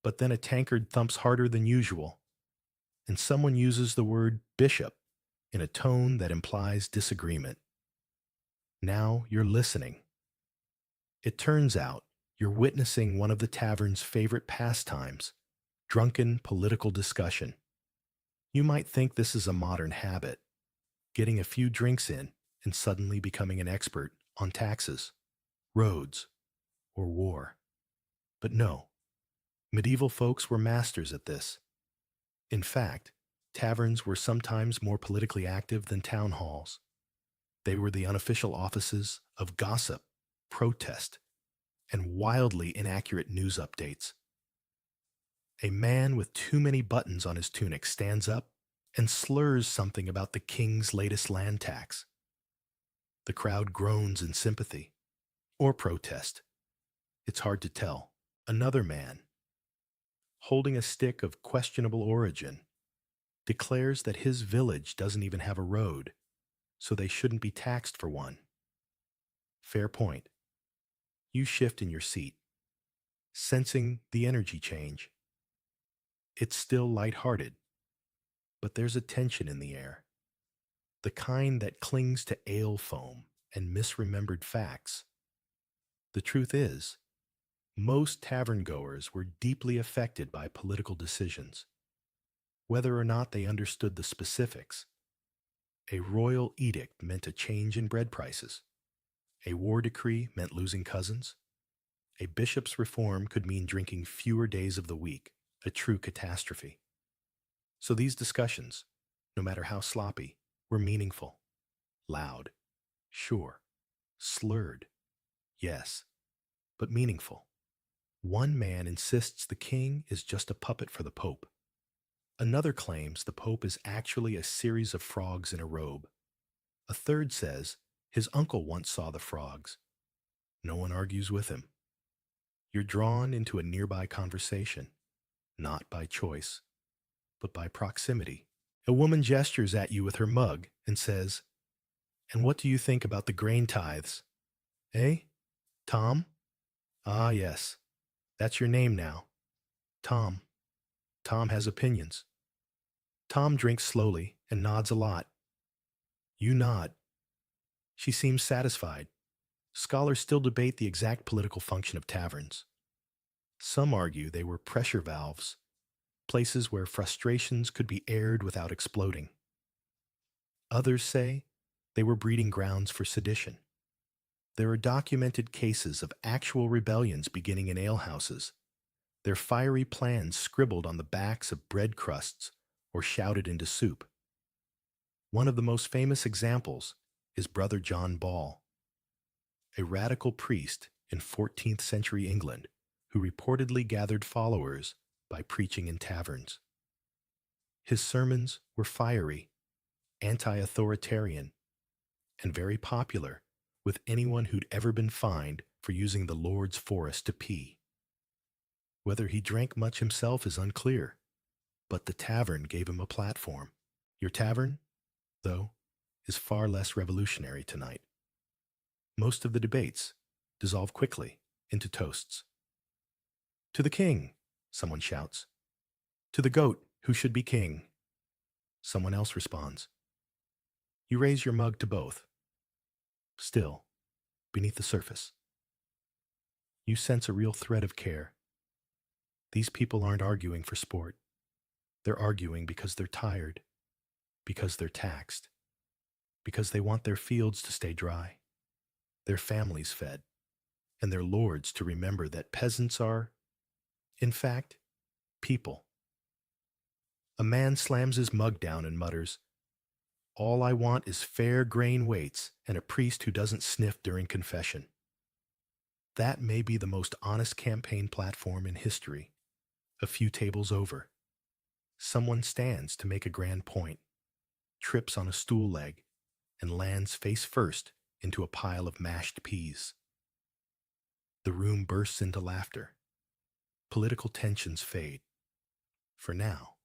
But then a tankard thumps harder than usual, and someone uses the word bishop in a tone that implies disagreement. Now you're listening. It turns out you're witnessing one of the tavern's favorite pastimes, drunken political discussion. You might think this is a modern habit, getting a few drinks in and suddenly becoming an expert on taxes, roads, or war. But no, medieval folks were masters at this. In fact, taverns were sometimes more politically active than town halls. They were the unofficial offices of gossip, protest, and wildly inaccurate news updates. A man with too many buttons on his tunic stands up and slurs something about the king's latest land tax. The crowd groans in sympathy or protest. It's hard to tell. Another man, holding a stick of questionable origin, declares that his village doesn't even have a road, so they shouldn't be taxed for one. Fair point. You shift in your seat, sensing the energy change. It's still lighthearted, but there's a tension in the air, the kind that clings to ale foam and misremembered facts. The truth is, most tavern-goers were deeply affected by political decisions. Whether or not they understood the specifics, a royal edict meant a change in bread prices. A war decree meant losing cousins. A bishop's reform could mean drinking fewer days of the week, a true catastrophe. So these discussions, no matter how sloppy, were meaningful, loud, sure, slurred, yes, but meaningful. One man insists the king is just a puppet for the pope. Another claims the pope is actually a series of frogs in a robe. A third says his uncle once saw the frogs. No one argues with him. You're drawn into a nearby conversation, not by choice, but by proximity. A woman gestures at you with her mug and says, "And what do you think about the grain tithes?" "Eh? Tom?" "Ah, yes. That's your name now. Tom. Tom has opinions." Tom drinks slowly and nods a lot. You nod. She seems satisfied. Scholars still debate the exact political function of taverns. Some argue they were pressure valves, places where frustrations could be aired without exploding. Others say they were breeding grounds for sedition. There are documented cases of actual rebellions beginning in alehouses. their fiery plans scribbled on the backs of bread crusts or shouted into soup. One of the most famous examples is Brother John Ball, a radical priest in 14th century England who reportedly gathered followers by preaching in taverns. His sermons were fiery, anti-authoritarian, and very popular with anyone who'd ever been fined for using the Lord's forest to pee. Whether he drank much himself is unclear, but the tavern gave him a platform. Your tavern, though, is far less revolutionary tonight. Most of the debates dissolve quickly into toasts. To the king, someone shouts. To the goat who should be king, someone else responds. You raise your mug to both. Still, beneath the surface, you sense a real thread of care. These people aren't arguing for sport. They're arguing because they're tired, because they're taxed, because they want their fields to stay dry, their families fed, and their lords to remember that peasants are, in fact, people. A man slams his mug down and mutters, "All I want is fair grain weights and a priest who doesn't sniff during confession." That may be the most honest campaign platform in history. A few tables over, someone stands to make a grand point, trips on a stool leg, and lands face first into a pile of mashed peas. The room bursts into laughter. Political tensions fade. For now,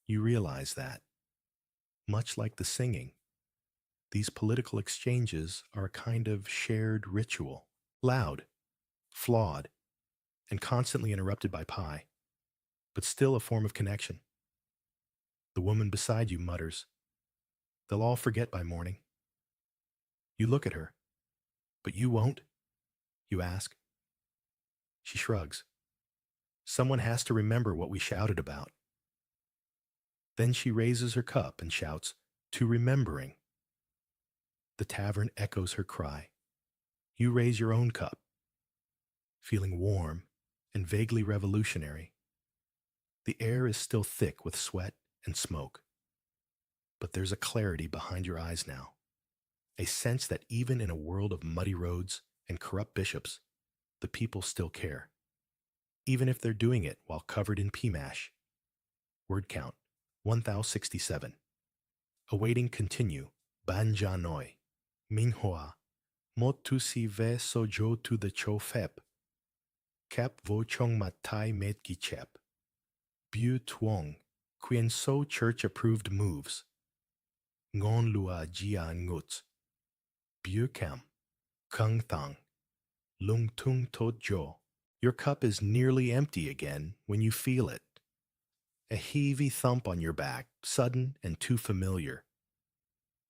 you realize that, much like the singing, these political exchanges are a kind of shared ritual, loud, flawed, and constantly interrupted by pie, but still a form of connection. The woman beside you mutters, "They'll all forget by morning." You look at her. "But you won't?" you ask. She shrugs. "Someone has to remember what we shouted about." Then she raises her cup and shouts, "To remembering." The tavern echoes her cry. You raise your own cup, feeling warm and vaguely revolutionary. The air is still thick with sweat and smoke, but there's a clarity behind your eyes now, a sense that even in a world of muddy roads and corrupt bishops, the people still care, even if they're doing it while covered in pea mash. Word count, 1067. Awaiting continue, Banjanoi, Minhua, Motu si ve sojo to the cho fep, Kep vo chong matai met gichep, Bu tuong, quien so church approved moves, Ngon lua jia nguts, Bu kam, kung thang, lung tung tot jo. Your cup is nearly empty again when you feel it. A heavy thump on your back, sudden and too familiar.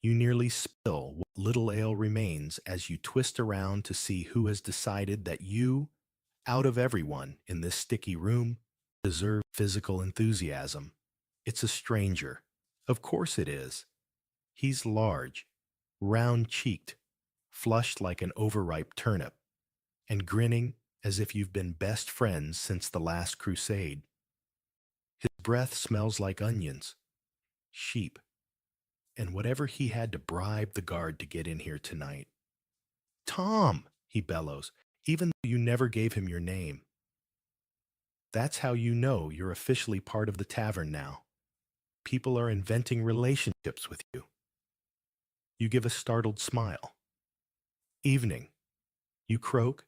You nearly spill what little ale remains as you twist around to see who has decided that you, out of everyone in this sticky room, deserve physical enthusiasm. It's a stranger. Of course it is. He's large, round-cheeked, flushed like an overripe turnip, and grinning as if you've been best friends since the last crusade. His breath smells like onions, sheep, and whatever he had to bribe the guard to get in here tonight. "Tom!" he bellows, even though you never gave him your name. That's how you know you're officially part of the tavern now. People are inventing relationships with you. You give a startled smile. "Evening." You croak.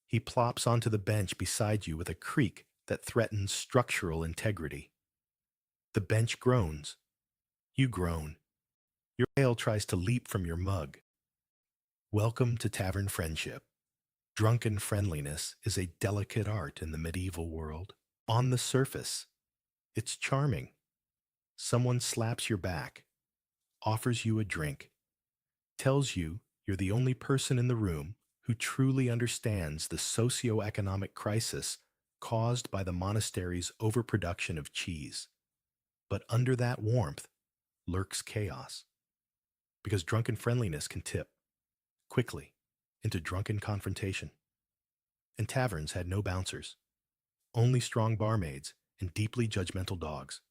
He plops onto the bench beside you with a creak that threatens structural integrity. The bench groans. You groan. Your ale tries to leap from your mug. Welcome to tavern friendship. Drunken friendliness is a delicate art in the medieval world. On the surface, it's charming. Someone slaps your back, offers you a drink, tells you you're the only person in the room who truly understands the socio-economic crisis caused by the monastery's overproduction of cheese. But under that warmth lurks chaos, because drunken friendliness can tip, quickly, into drunken confrontation. And taverns had no bouncers, only strong barmaids and deeply judgmental dogs.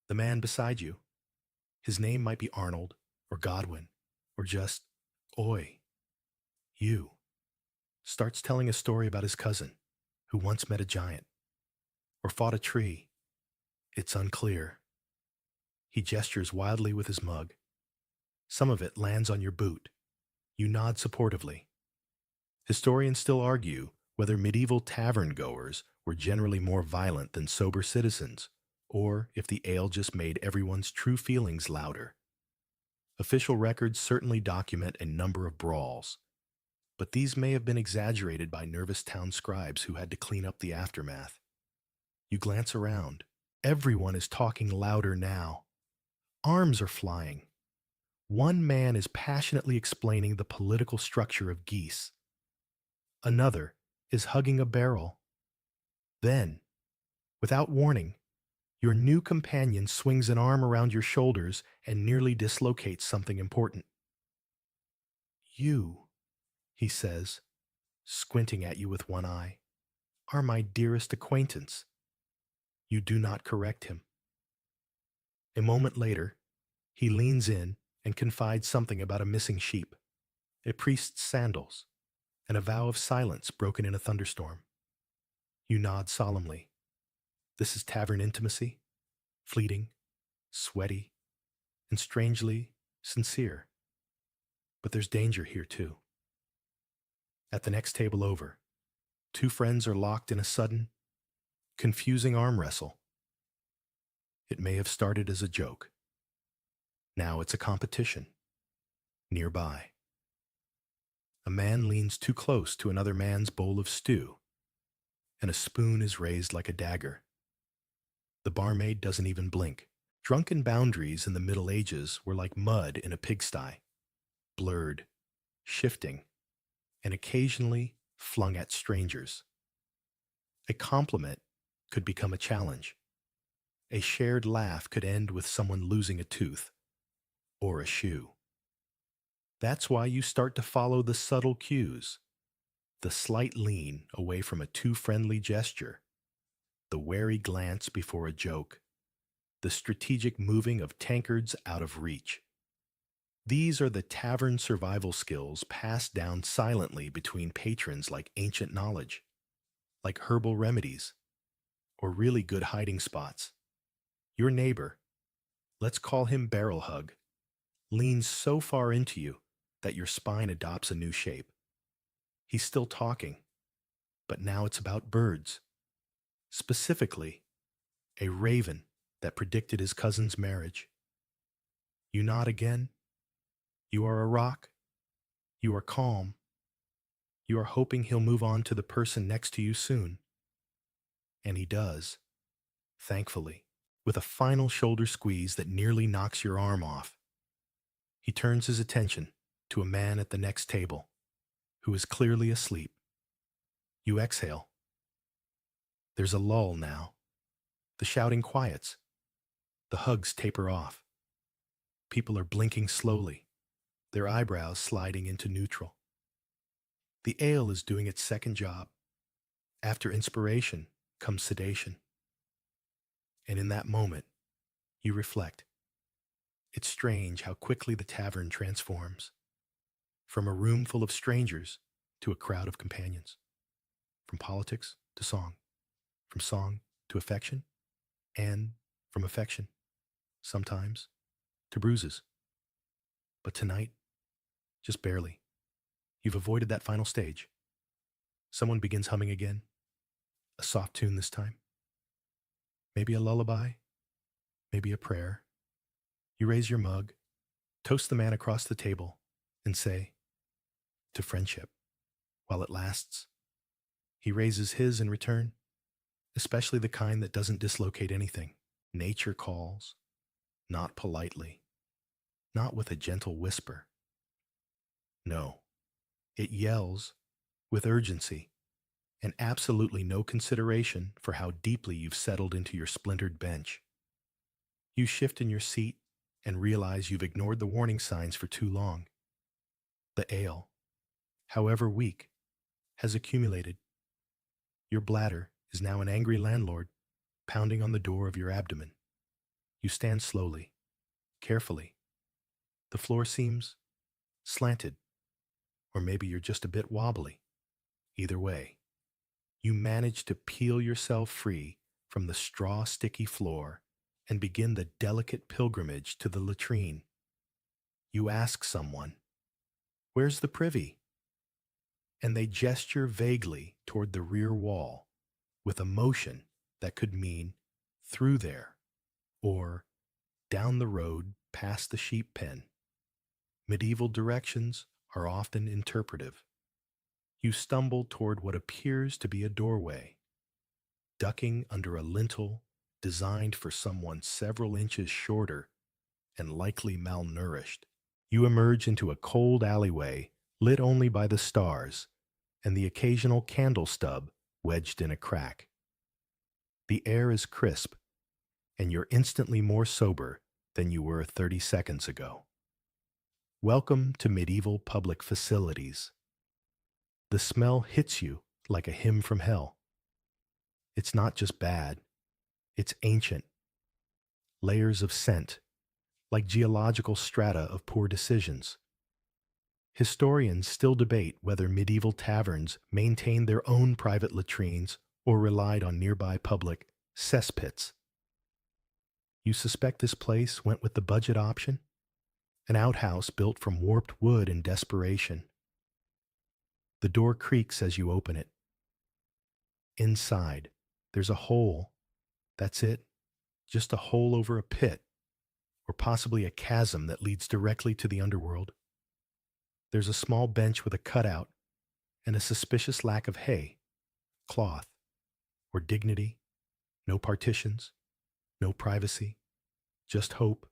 The man beside you, his name might be Arnold or Godwin or just Oi, you, starts telling a story about his cousin who once met a giant or fought a tree. It's unclear. He gestures wildly with his mug. Some of it lands on your boot. You nod supportively. Historians still argue whether medieval tavern goers were generally more violent than sober citizens, or if the ale just made everyone's true feelings louder. Official records certainly document a number of brawls, but these may have been exaggerated by nervous town scribes who had to clean up the aftermath. You glance around. Everyone is talking louder now. Arms are flying. One man is passionately explaining the political structure of geese. Another is hugging a barrel. Then, without warning, your new companion swings an arm around your shoulders and nearly dislocates something important. You, he says, squinting at you with one eye, are my dearest acquaintance. You do not correct him. A moment later, he leans in and confides something about a missing sheep, a priest's sandals, and a vow of silence broken in a thunderstorm. You nod solemnly. This is tavern intimacy, fleeting, sweaty, and strangely sincere. But there's danger here too. At the next table over, two friends are locked in a sudden, confusing arm wrestle. It may have started as a joke. Now it's a competition. Nearby, a man leans too close to another man's bowl of stew, and a spoon is raised like a dagger. The barmaid doesn't even blink. Drunken boundaries in the Middle Ages were like mud in a pigsty, blurred, shifting, and occasionally flung at strangers. A compliment could become a challenge. A shared laugh could end with someone losing a tooth or a shoe. That's why you start to follow the subtle cues, the slight lean away from a too friendly gesture, the wary glance before a joke, the strategic moving of tankards out of reach. These are the tavern survival skills passed down silently between patrons like ancient knowledge, like herbal remedies, or really good hiding spots. Your neighbor, let's call him Barrel Hug, leans so far into you that your spine adopts a new shape. He's still talking, but now it's about birds. Specifically, a raven that predicted his cousin's marriage. You nod again. You are a rock. You are calm. You are hoping he'll move on to the person next to you soon. And he does, thankfully, with a final shoulder squeeze that nearly knocks your arm off. He turns his attention to a man at the next table, who is clearly asleep. You exhale. There's a lull now. The shouting quiets. The hugs taper off. People are blinking slowly, their eyebrows sliding into neutral. The ale is doing its second job. After inspiration comes sedation. And in that moment, you reflect. It's strange how quickly the tavern transforms. From a room full of strangers to a crowd of companions. From politics to song. From song to affection. And from affection, sometimes, to bruises. But tonight, just barely. You've avoided that final stage. Someone begins humming again. A soft tune this time. Maybe a lullaby. Maybe a prayer. You raise your mug, toast the man across the table, and say, to friendship, while it lasts. He raises his in return, especially the kind that doesn't dislocate anything. Nature calls, not politely, not with a gentle whisper. No, it yells with urgency and absolutely no consideration for how deeply you've settled into your splintered bench. You shift in your seat and realize you've ignored the warning signs for too long. The ale, however weak, has accumulated. Your bladder is now an angry landlord pounding on the door of your abdomen. You stand slowly, carefully. The floor seems slanted, or maybe you're just a bit wobbly. Either way, you manage to peel yourself free from the straw-sticky floor and begin the delicate pilgrimage to the latrine. You ask someone, "Where's the privy?" And they gesture vaguely toward the rear wall with a motion that could mean through there or down the road past the sheep pen. Medieval directions are often interpretive. You stumble toward what appears to be a doorway, ducking under a lintel designed for someone several inches shorter and likely malnourished. You emerge into a cold alleyway lit only by the stars and the occasional candle stub wedged in a crack. The air is crisp, and you're instantly more sober than you were 30 seconds ago. Welcome to medieval public facilities. The smell hits you like a hymn from hell. It's not just bad, it's ancient. Layers of scent, like geological strata of poor decisions. Historians still debate whether medieval taverns maintained their own private latrines or relied on nearby public cesspits. You suspect this place went with the budget option? An outhouse built from warped wood in desperation. The door creaks as you open it. Inside, there's a hole. That's it. Just a hole over a pit, or possibly a chasm that leads directly to the underworld. There's a small bench with a cutout and a suspicious lack of hay, cloth, or dignity. No partitions, no privacy, just hope.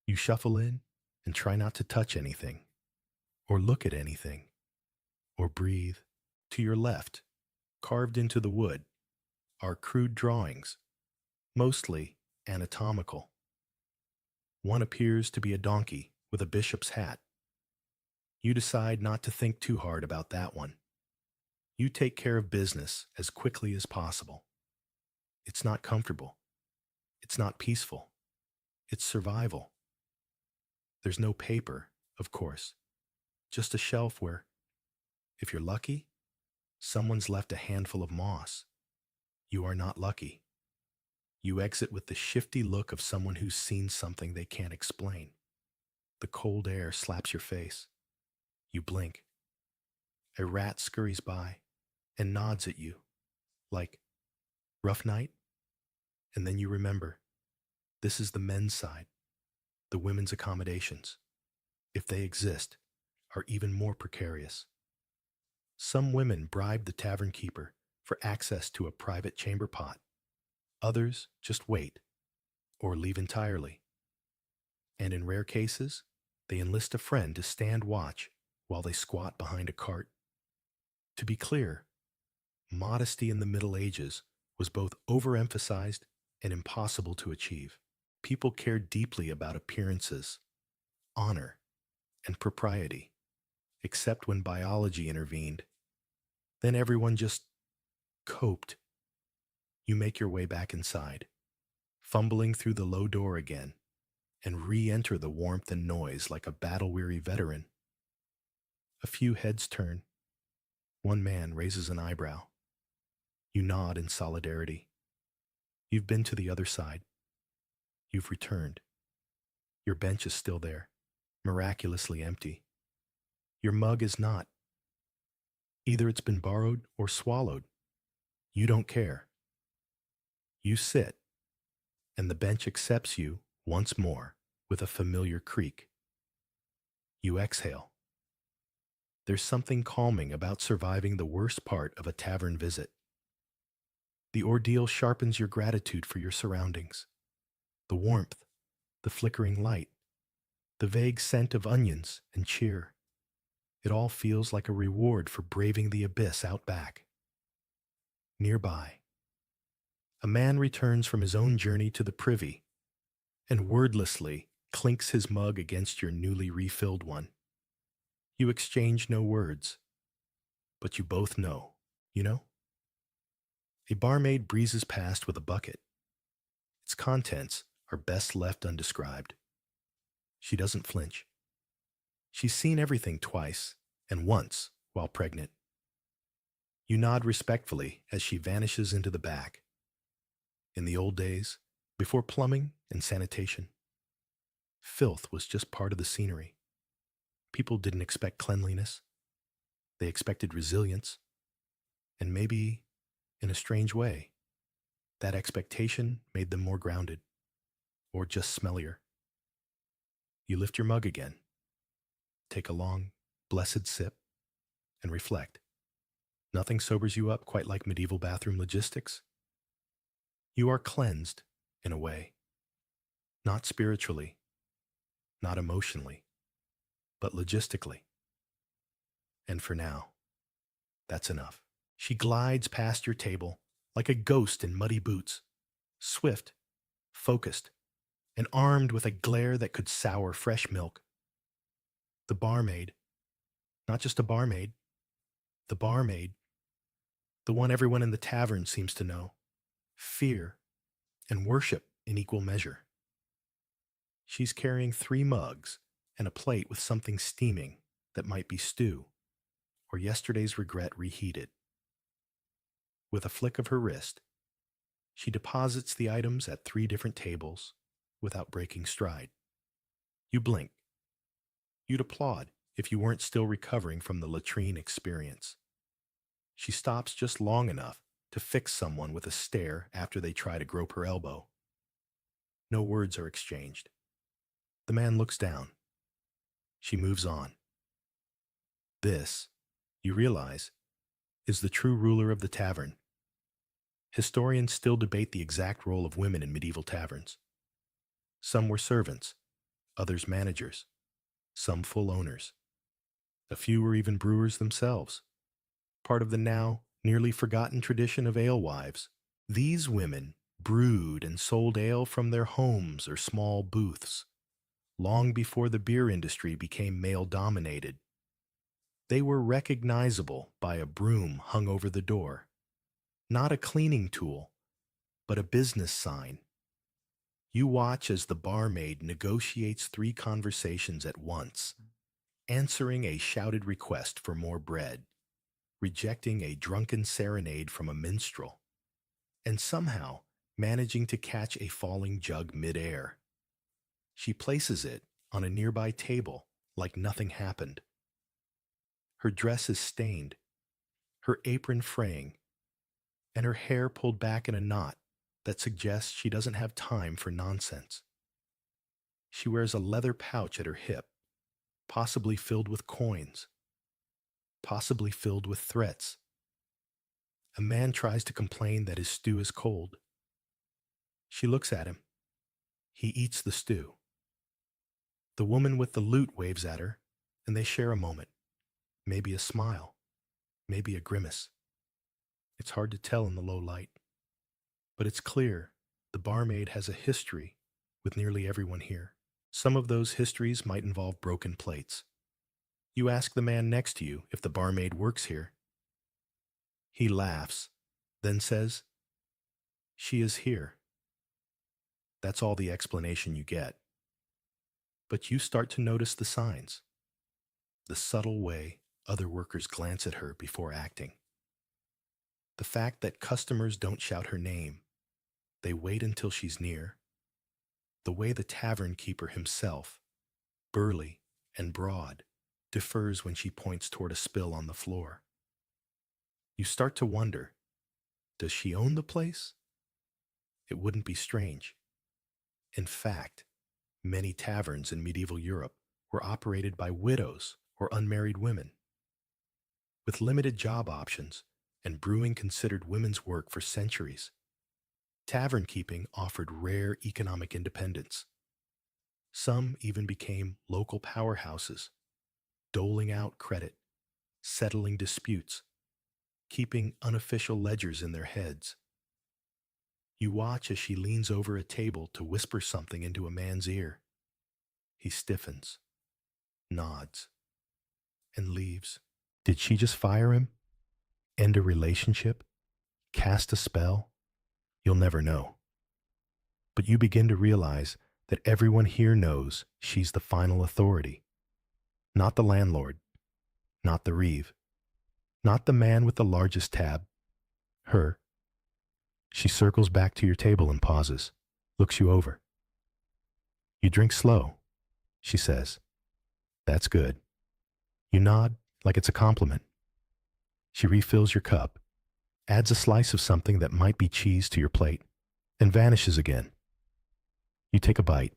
You shuffle in and try not to touch anything, or look at anything, or breathe. To your left, carved into the wood, are crude drawings, mostly anatomical. One appears to be a donkey with a bishop's hat. You decide not to think too hard about that one. You take care of business as quickly as possible. It's not comfortable. It's not peaceful. It's survival. There's no paper, of course, just a shelf where, if you're lucky, someone's left a handful of moss. You are not lucky. You exit with the shifty look of someone who's seen something they can't explain. The cold air slaps your face. You blink. A rat scurries by and nods at you, like, "Rough night?" And then you remember, this is the men's side. The women's accommodations, if they exist, are even more precarious. Some women bribe the tavern keeper for access to a private chamber pot. Others just wait, or leave entirely. And in rare cases, they enlist a friend to stand watch while they squat behind a cart. To be clear, modesty in the Middle Ages was both overemphasized and impossible to achieve. People cared deeply about appearances, honor, and propriety, except when biology intervened. Then everyone just coped. You make your way back inside, fumbling through the low door again, and re-enter the warmth and noise like a battle-weary veteran. A few heads turn. One man raises an eyebrow. You nod in solidarity. You've been to the other side. You've returned. Your bench is still there, miraculously empty. Your mug is not. Either it's been borrowed or swallowed. You don't care. You sit, and the bench accepts you once more with a familiar creak. You exhale. There's something calming about surviving the worst part of a tavern visit. The ordeal sharpens your gratitude for your surroundings. The warmth, the flickering light, the vague scent of onions and cheer. It all feels like a reward for braving the abyss out back. Nearby, a man returns from his own journey to the privy and wordlessly clinks his mug against your newly refilled one. You exchange no words, but you both know, you know? A barmaid breezes past with a bucket. Its contents are best left undescribed. She doesn't flinch. She's seen everything twice, and once while pregnant. You nod respectfully as she vanishes into the back. In the old days, before plumbing and sanitation, filth was just part of the scenery. People didn't expect cleanliness. They expected resilience. And maybe, in a strange way, that expectation made them more grounded, or just smellier. You lift your mug again, take a long, blessed sip, and reflect. Nothing sobers you up quite like medieval bathroom logistics. You are cleansed, in a way. Not spiritually, not emotionally, but logistically. And for now, that's enough. She glides past your table like a ghost in muddy boots, swift, focused, and armed with a glare that could sour fresh milk. The barmaid, not just a barmaid, the barmaid, the one everyone in the tavern seems to know, fear, and worship in equal measure. She's carrying 3 mugs and a plate with something steaming that might be stew, or yesterday's regret reheated. With a flick of her wrist, she deposits the items at 3 different tables without breaking stride. You blink. You'd applaud if you weren't still recovering from the latrine experience. She stops just long enough to fix someone with a stare after they try to grope her elbow. No words are exchanged. The man looks down. She moves on. This, you realize, is the true ruler of the tavern. Historians still debate the exact role of women in medieval taverns. Some were servants, others managers, some full owners. A few were even brewers themselves, part of the now nearly forgotten tradition of alewives. These women brewed and sold ale from their homes or small booths, long before the beer industry became male-dominated. They were recognizable by a broom hung over the door, not a cleaning tool, but a business sign. You watch as the barmaid negotiates 3 conversations at once, answering a shouted request for more bread, rejecting a drunken serenade from a minstrel, and somehow managing to catch a falling jug midair. She places it on a nearby table like nothing happened. Her dress is stained, her apron fraying, and her hair pulled back in a knot that suggests she doesn't have time for nonsense. She wears a leather pouch at her hip, possibly filled with coins, possibly filled with threats. A man tries to complain that his stew is cold. She looks at him. He eats the stew. The woman with the lute waves at her, and they share a moment. Maybe a smile, maybe a grimace. It's hard to tell in the low light. But it's clear the barmaid has a history with nearly everyone here. Some of those histories might involve broken plates. You ask the man next to you if the barmaid works here. He laughs, then says, "She is here." That's all the explanation you get. But you start to notice the signs, the subtle way other workers glance at her before acting. The fact that customers don't shout her name, they wait until she's near. The way the tavern keeper himself, burly and broad, defers when she points toward a spill on the floor. You start to wonder, does she own the place? It wouldn't be strange. In fact, many taverns in medieval Europe were operated by widows or unmarried women. With limited job options and brewing considered women's work for centuries, tavern keeping offered rare economic independence. Some even became local powerhouses, doling out credit, settling disputes, keeping unofficial ledgers in their heads. You watch as she leans over a table to whisper something into a man's ear. He stiffens, nods, and leaves. Did she just fire him? End a relationship? cast a spell, you'll never know. But you begin to realize that everyone here knows she's the final authority. Not the landlord, not the reeve, not the man with the largest tab. Her. She circles back to your table and pauses, looks you over. You drink slow, she says. That's good. You nod like it's a compliment. She refills your cup, adds a slice of something that might be cheese to your plate, and vanishes again. You take a bite.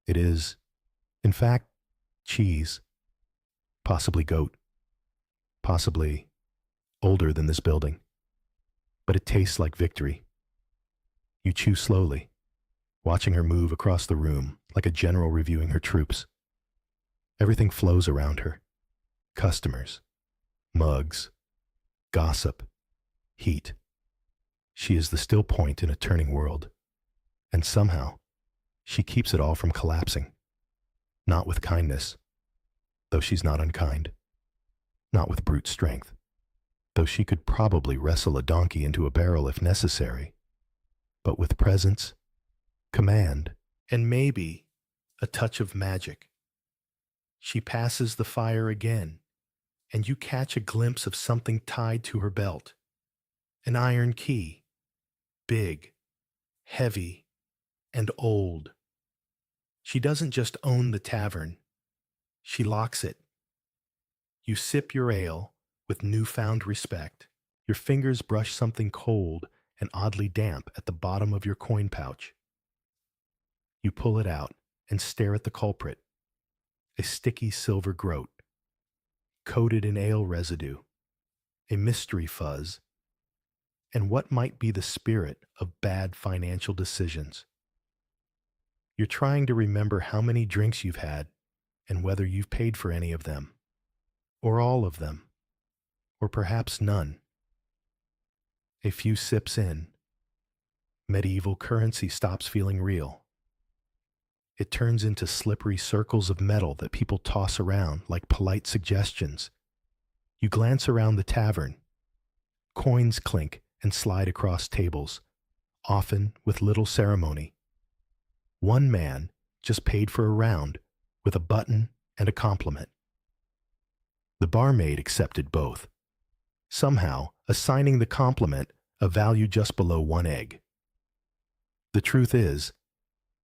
It is, in fact, cheese. Possibly goat. Possibly older than this building. But it tastes like victory. You chew slowly, watching her move across the room like a general reviewing her troops. Everything flows around her. Customers, mugs, gossip, heat. She is the still point in a turning world. And somehow, she keeps it all from collapsing. Not with kindness, though she's not unkind. Not with brute strength, though she could probably wrestle a donkey into a barrel if necessary. But with presence, command, and maybe a touch of magic. She passes the fire again, and you catch a glimpse of something tied to her belt. An iron key, big, heavy, and old. She doesn't just own the tavern, she locks it. You sip your ale with newfound respect. Your fingers brush something cold and oddly damp at the bottom of your coin pouch. You pull it out and stare at the culprit, a sticky silver groat, coated in ale residue, a mystery fuzz, and what might be the spirit of bad financial decisions. You're trying to remember how many drinks you've had and whether you've paid for any of them, or all of them, or perhaps none. A few sips in, medieval currency stops feeling real. It turns into slippery circles of metal that people toss around like polite suggestions. You glance around the tavern. Coins clink and slide across tables, often with little ceremony. One man just paid for a round with a button and a compliment. The barmaid accepted both, somehow assigning the compliment a value just below 1 egg. The truth is,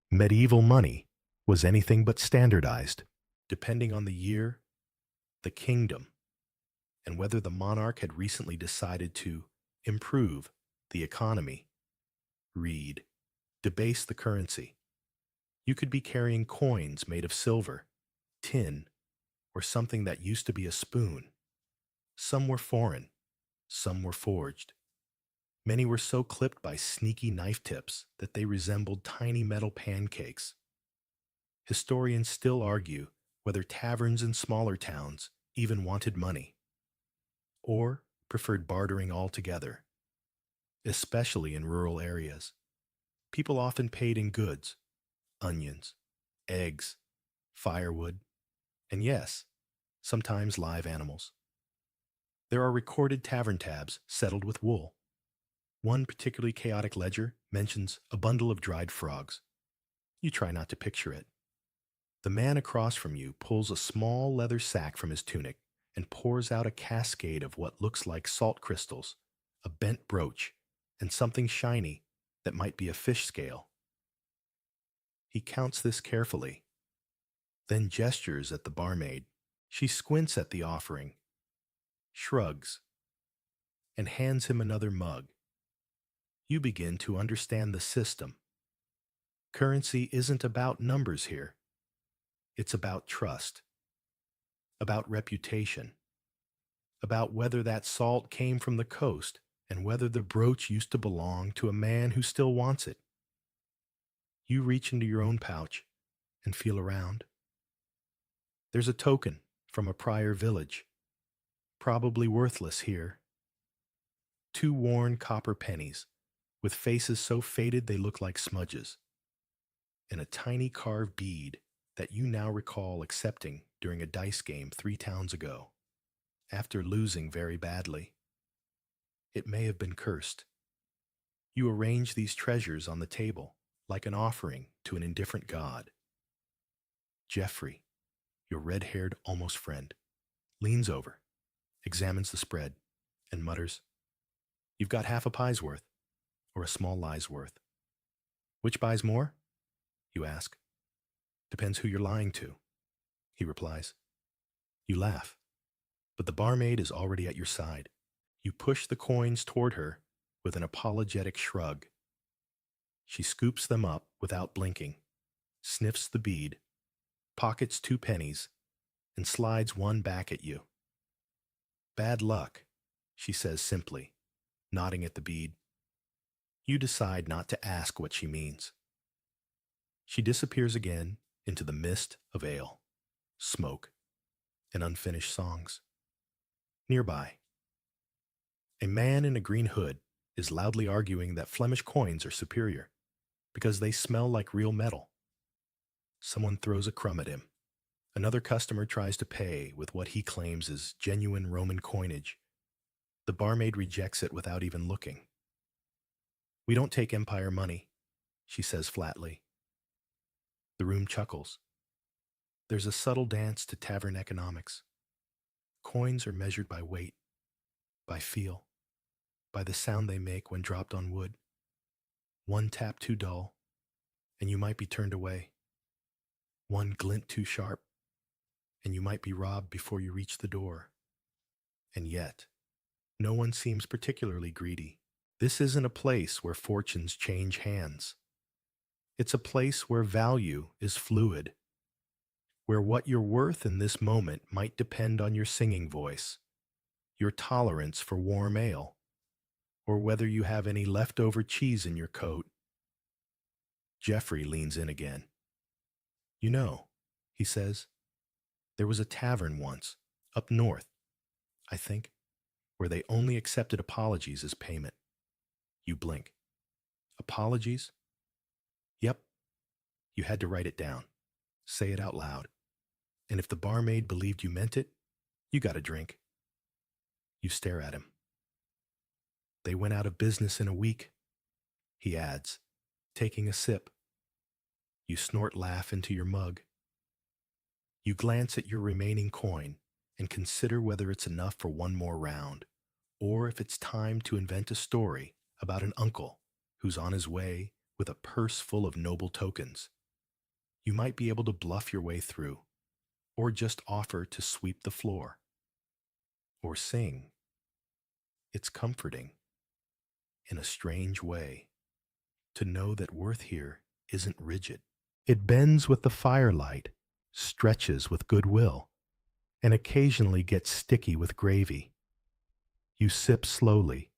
medieval money was anything but standardized, depending on the year, the kingdom, and whether the monarch had recently decided to improve the economy, read, debase the currency. You could be carrying coins made of silver, tin, or something that used to be a spoon. Some were foreign, some were forged. Many were so clipped by sneaky knife tips that they resembled tiny metal pancakes. Historians still argue whether taverns in smaller towns even wanted money, or preferred bartering altogether, especially in rural areas. People often paid in goods, onions, eggs, firewood, and yes, sometimes live animals. There are recorded tavern tabs settled with wool. One particularly chaotic ledger mentions a bundle of dried frogs. You try not to picture it. The man across from you pulls a small leather sack from his tunic and pours out a cascade of what looks like salt crystals, a bent brooch, and something shiny that might be a fish scale. He counts this carefully, then gestures at the barmaid. She squints at the offering, shrugs, and hands him another mug. You begin to understand the system. Currency isn't about numbers here. It's about trust, about reputation, about whether that salt came from the coast and whether the brooch used to belong to a man who still wants it. You reach into your own pouch and feel around. There's a token from a prior village, probably worthless here. 2 worn copper pennies, with faces so faded they look like smudges, and a tiny carved bead that you now recall accepting during a dice game 3 towns ago, after losing very badly. It may have been cursed. You arrange these treasures on the table like an offering to an indifferent god. Geoffrey, your red-haired almost friend, leans over, examines the spread, and mutters, "You've got half a pie's worth, or a small lie's worth. Which buys more?" You ask. "Depends who you're lying to," he replies. You laugh, but the barmaid is already at your side. You push the coins toward her with an apologetic shrug. She scoops them up without blinking, sniffs the bead, pockets 2 pennies, and slides one back at you. "Bad luck," she says simply, nodding at the bead. You decide not to ask what she means. She disappears again into the mist of ale, smoke, and unfinished songs. Nearby, a man in a green hood is loudly arguing that Flemish coins are superior because they smell like real metal. Someone throws a crumb at him. Another customer tries to pay with what he claims is genuine Roman coinage. The barmaid rejects it without even looking. "We don't take empire money," she says flatly. The room chuckles. There's a subtle dance to tavern economics. Coins are measured by weight, by feel, by the sound they make when dropped on wood. One tap too dull, and you might be turned away. One glint too sharp, and you might be robbed before you reach the door. And yet, no one seems particularly greedy. This isn't a place where fortunes change hands. It's a place where value is fluid, where what you're worth in this moment might depend on your singing voice, your tolerance for warm ale, or whether you have any leftover cheese in your coat. Geoffrey leans in again. "You know," he says, "there was a tavern once, up north, I think, where they only accepted apologies as payment." You blink. "Apologies?" "Yep." You had to write it down. Say it out loud. And if the barmaid believed you meant it, you got a drink. You stare at him. "They went out of business in a week," he adds, taking a sip. You snort laugh into your mug. You glance at your remaining coin and consider whether it's enough for one more round, or if it's time to invent a story about an uncle who's on his way with a purse full of noble tokens. You might be able to bluff your way through, or just offer to sweep the floor, or sing. It's comforting, in a strange way, to know that worth here isn't rigid. It bends with the firelight, stretches with goodwill, and occasionally gets sticky with gravy. You sip slowly,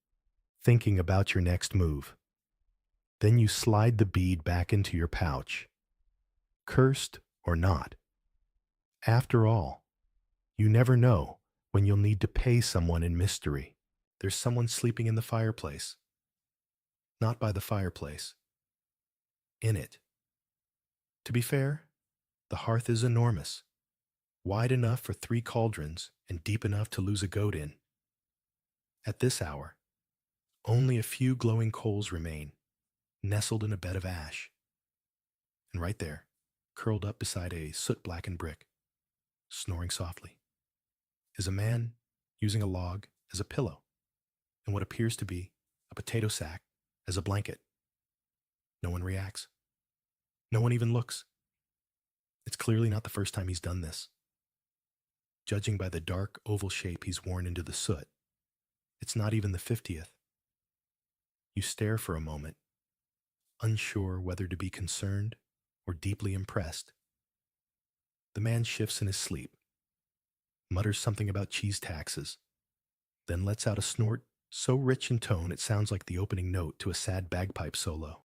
thinking about your next move. Then you slide the bead back into your pouch. Cursed or not. After all, you never know when you'll need to pay someone in mystery. There's someone sleeping in the fireplace. Not by the fireplace. In it. To be fair, the hearth is enormous, wide enough for 3 cauldrons and deep enough to lose a goat in. At this hour, only a few glowing coals remain, nestled in a bed of ash. And right there, curled up beside a soot-blackened brick, snoring softly, is a man using a log as a pillow and what appears to be a potato sack as a blanket. No one reacts. No one even looks. It's clearly not the first time he's done this. Judging by the dark oval shape he's worn into the soot, it's not even the 50th. You stare for a moment, unsure whether to be concerned or deeply impressed. The man shifts in his sleep, mutters something about cheese taxes, then lets out a snort so rich in tone it sounds like the opening note to a sad bagpipe solo.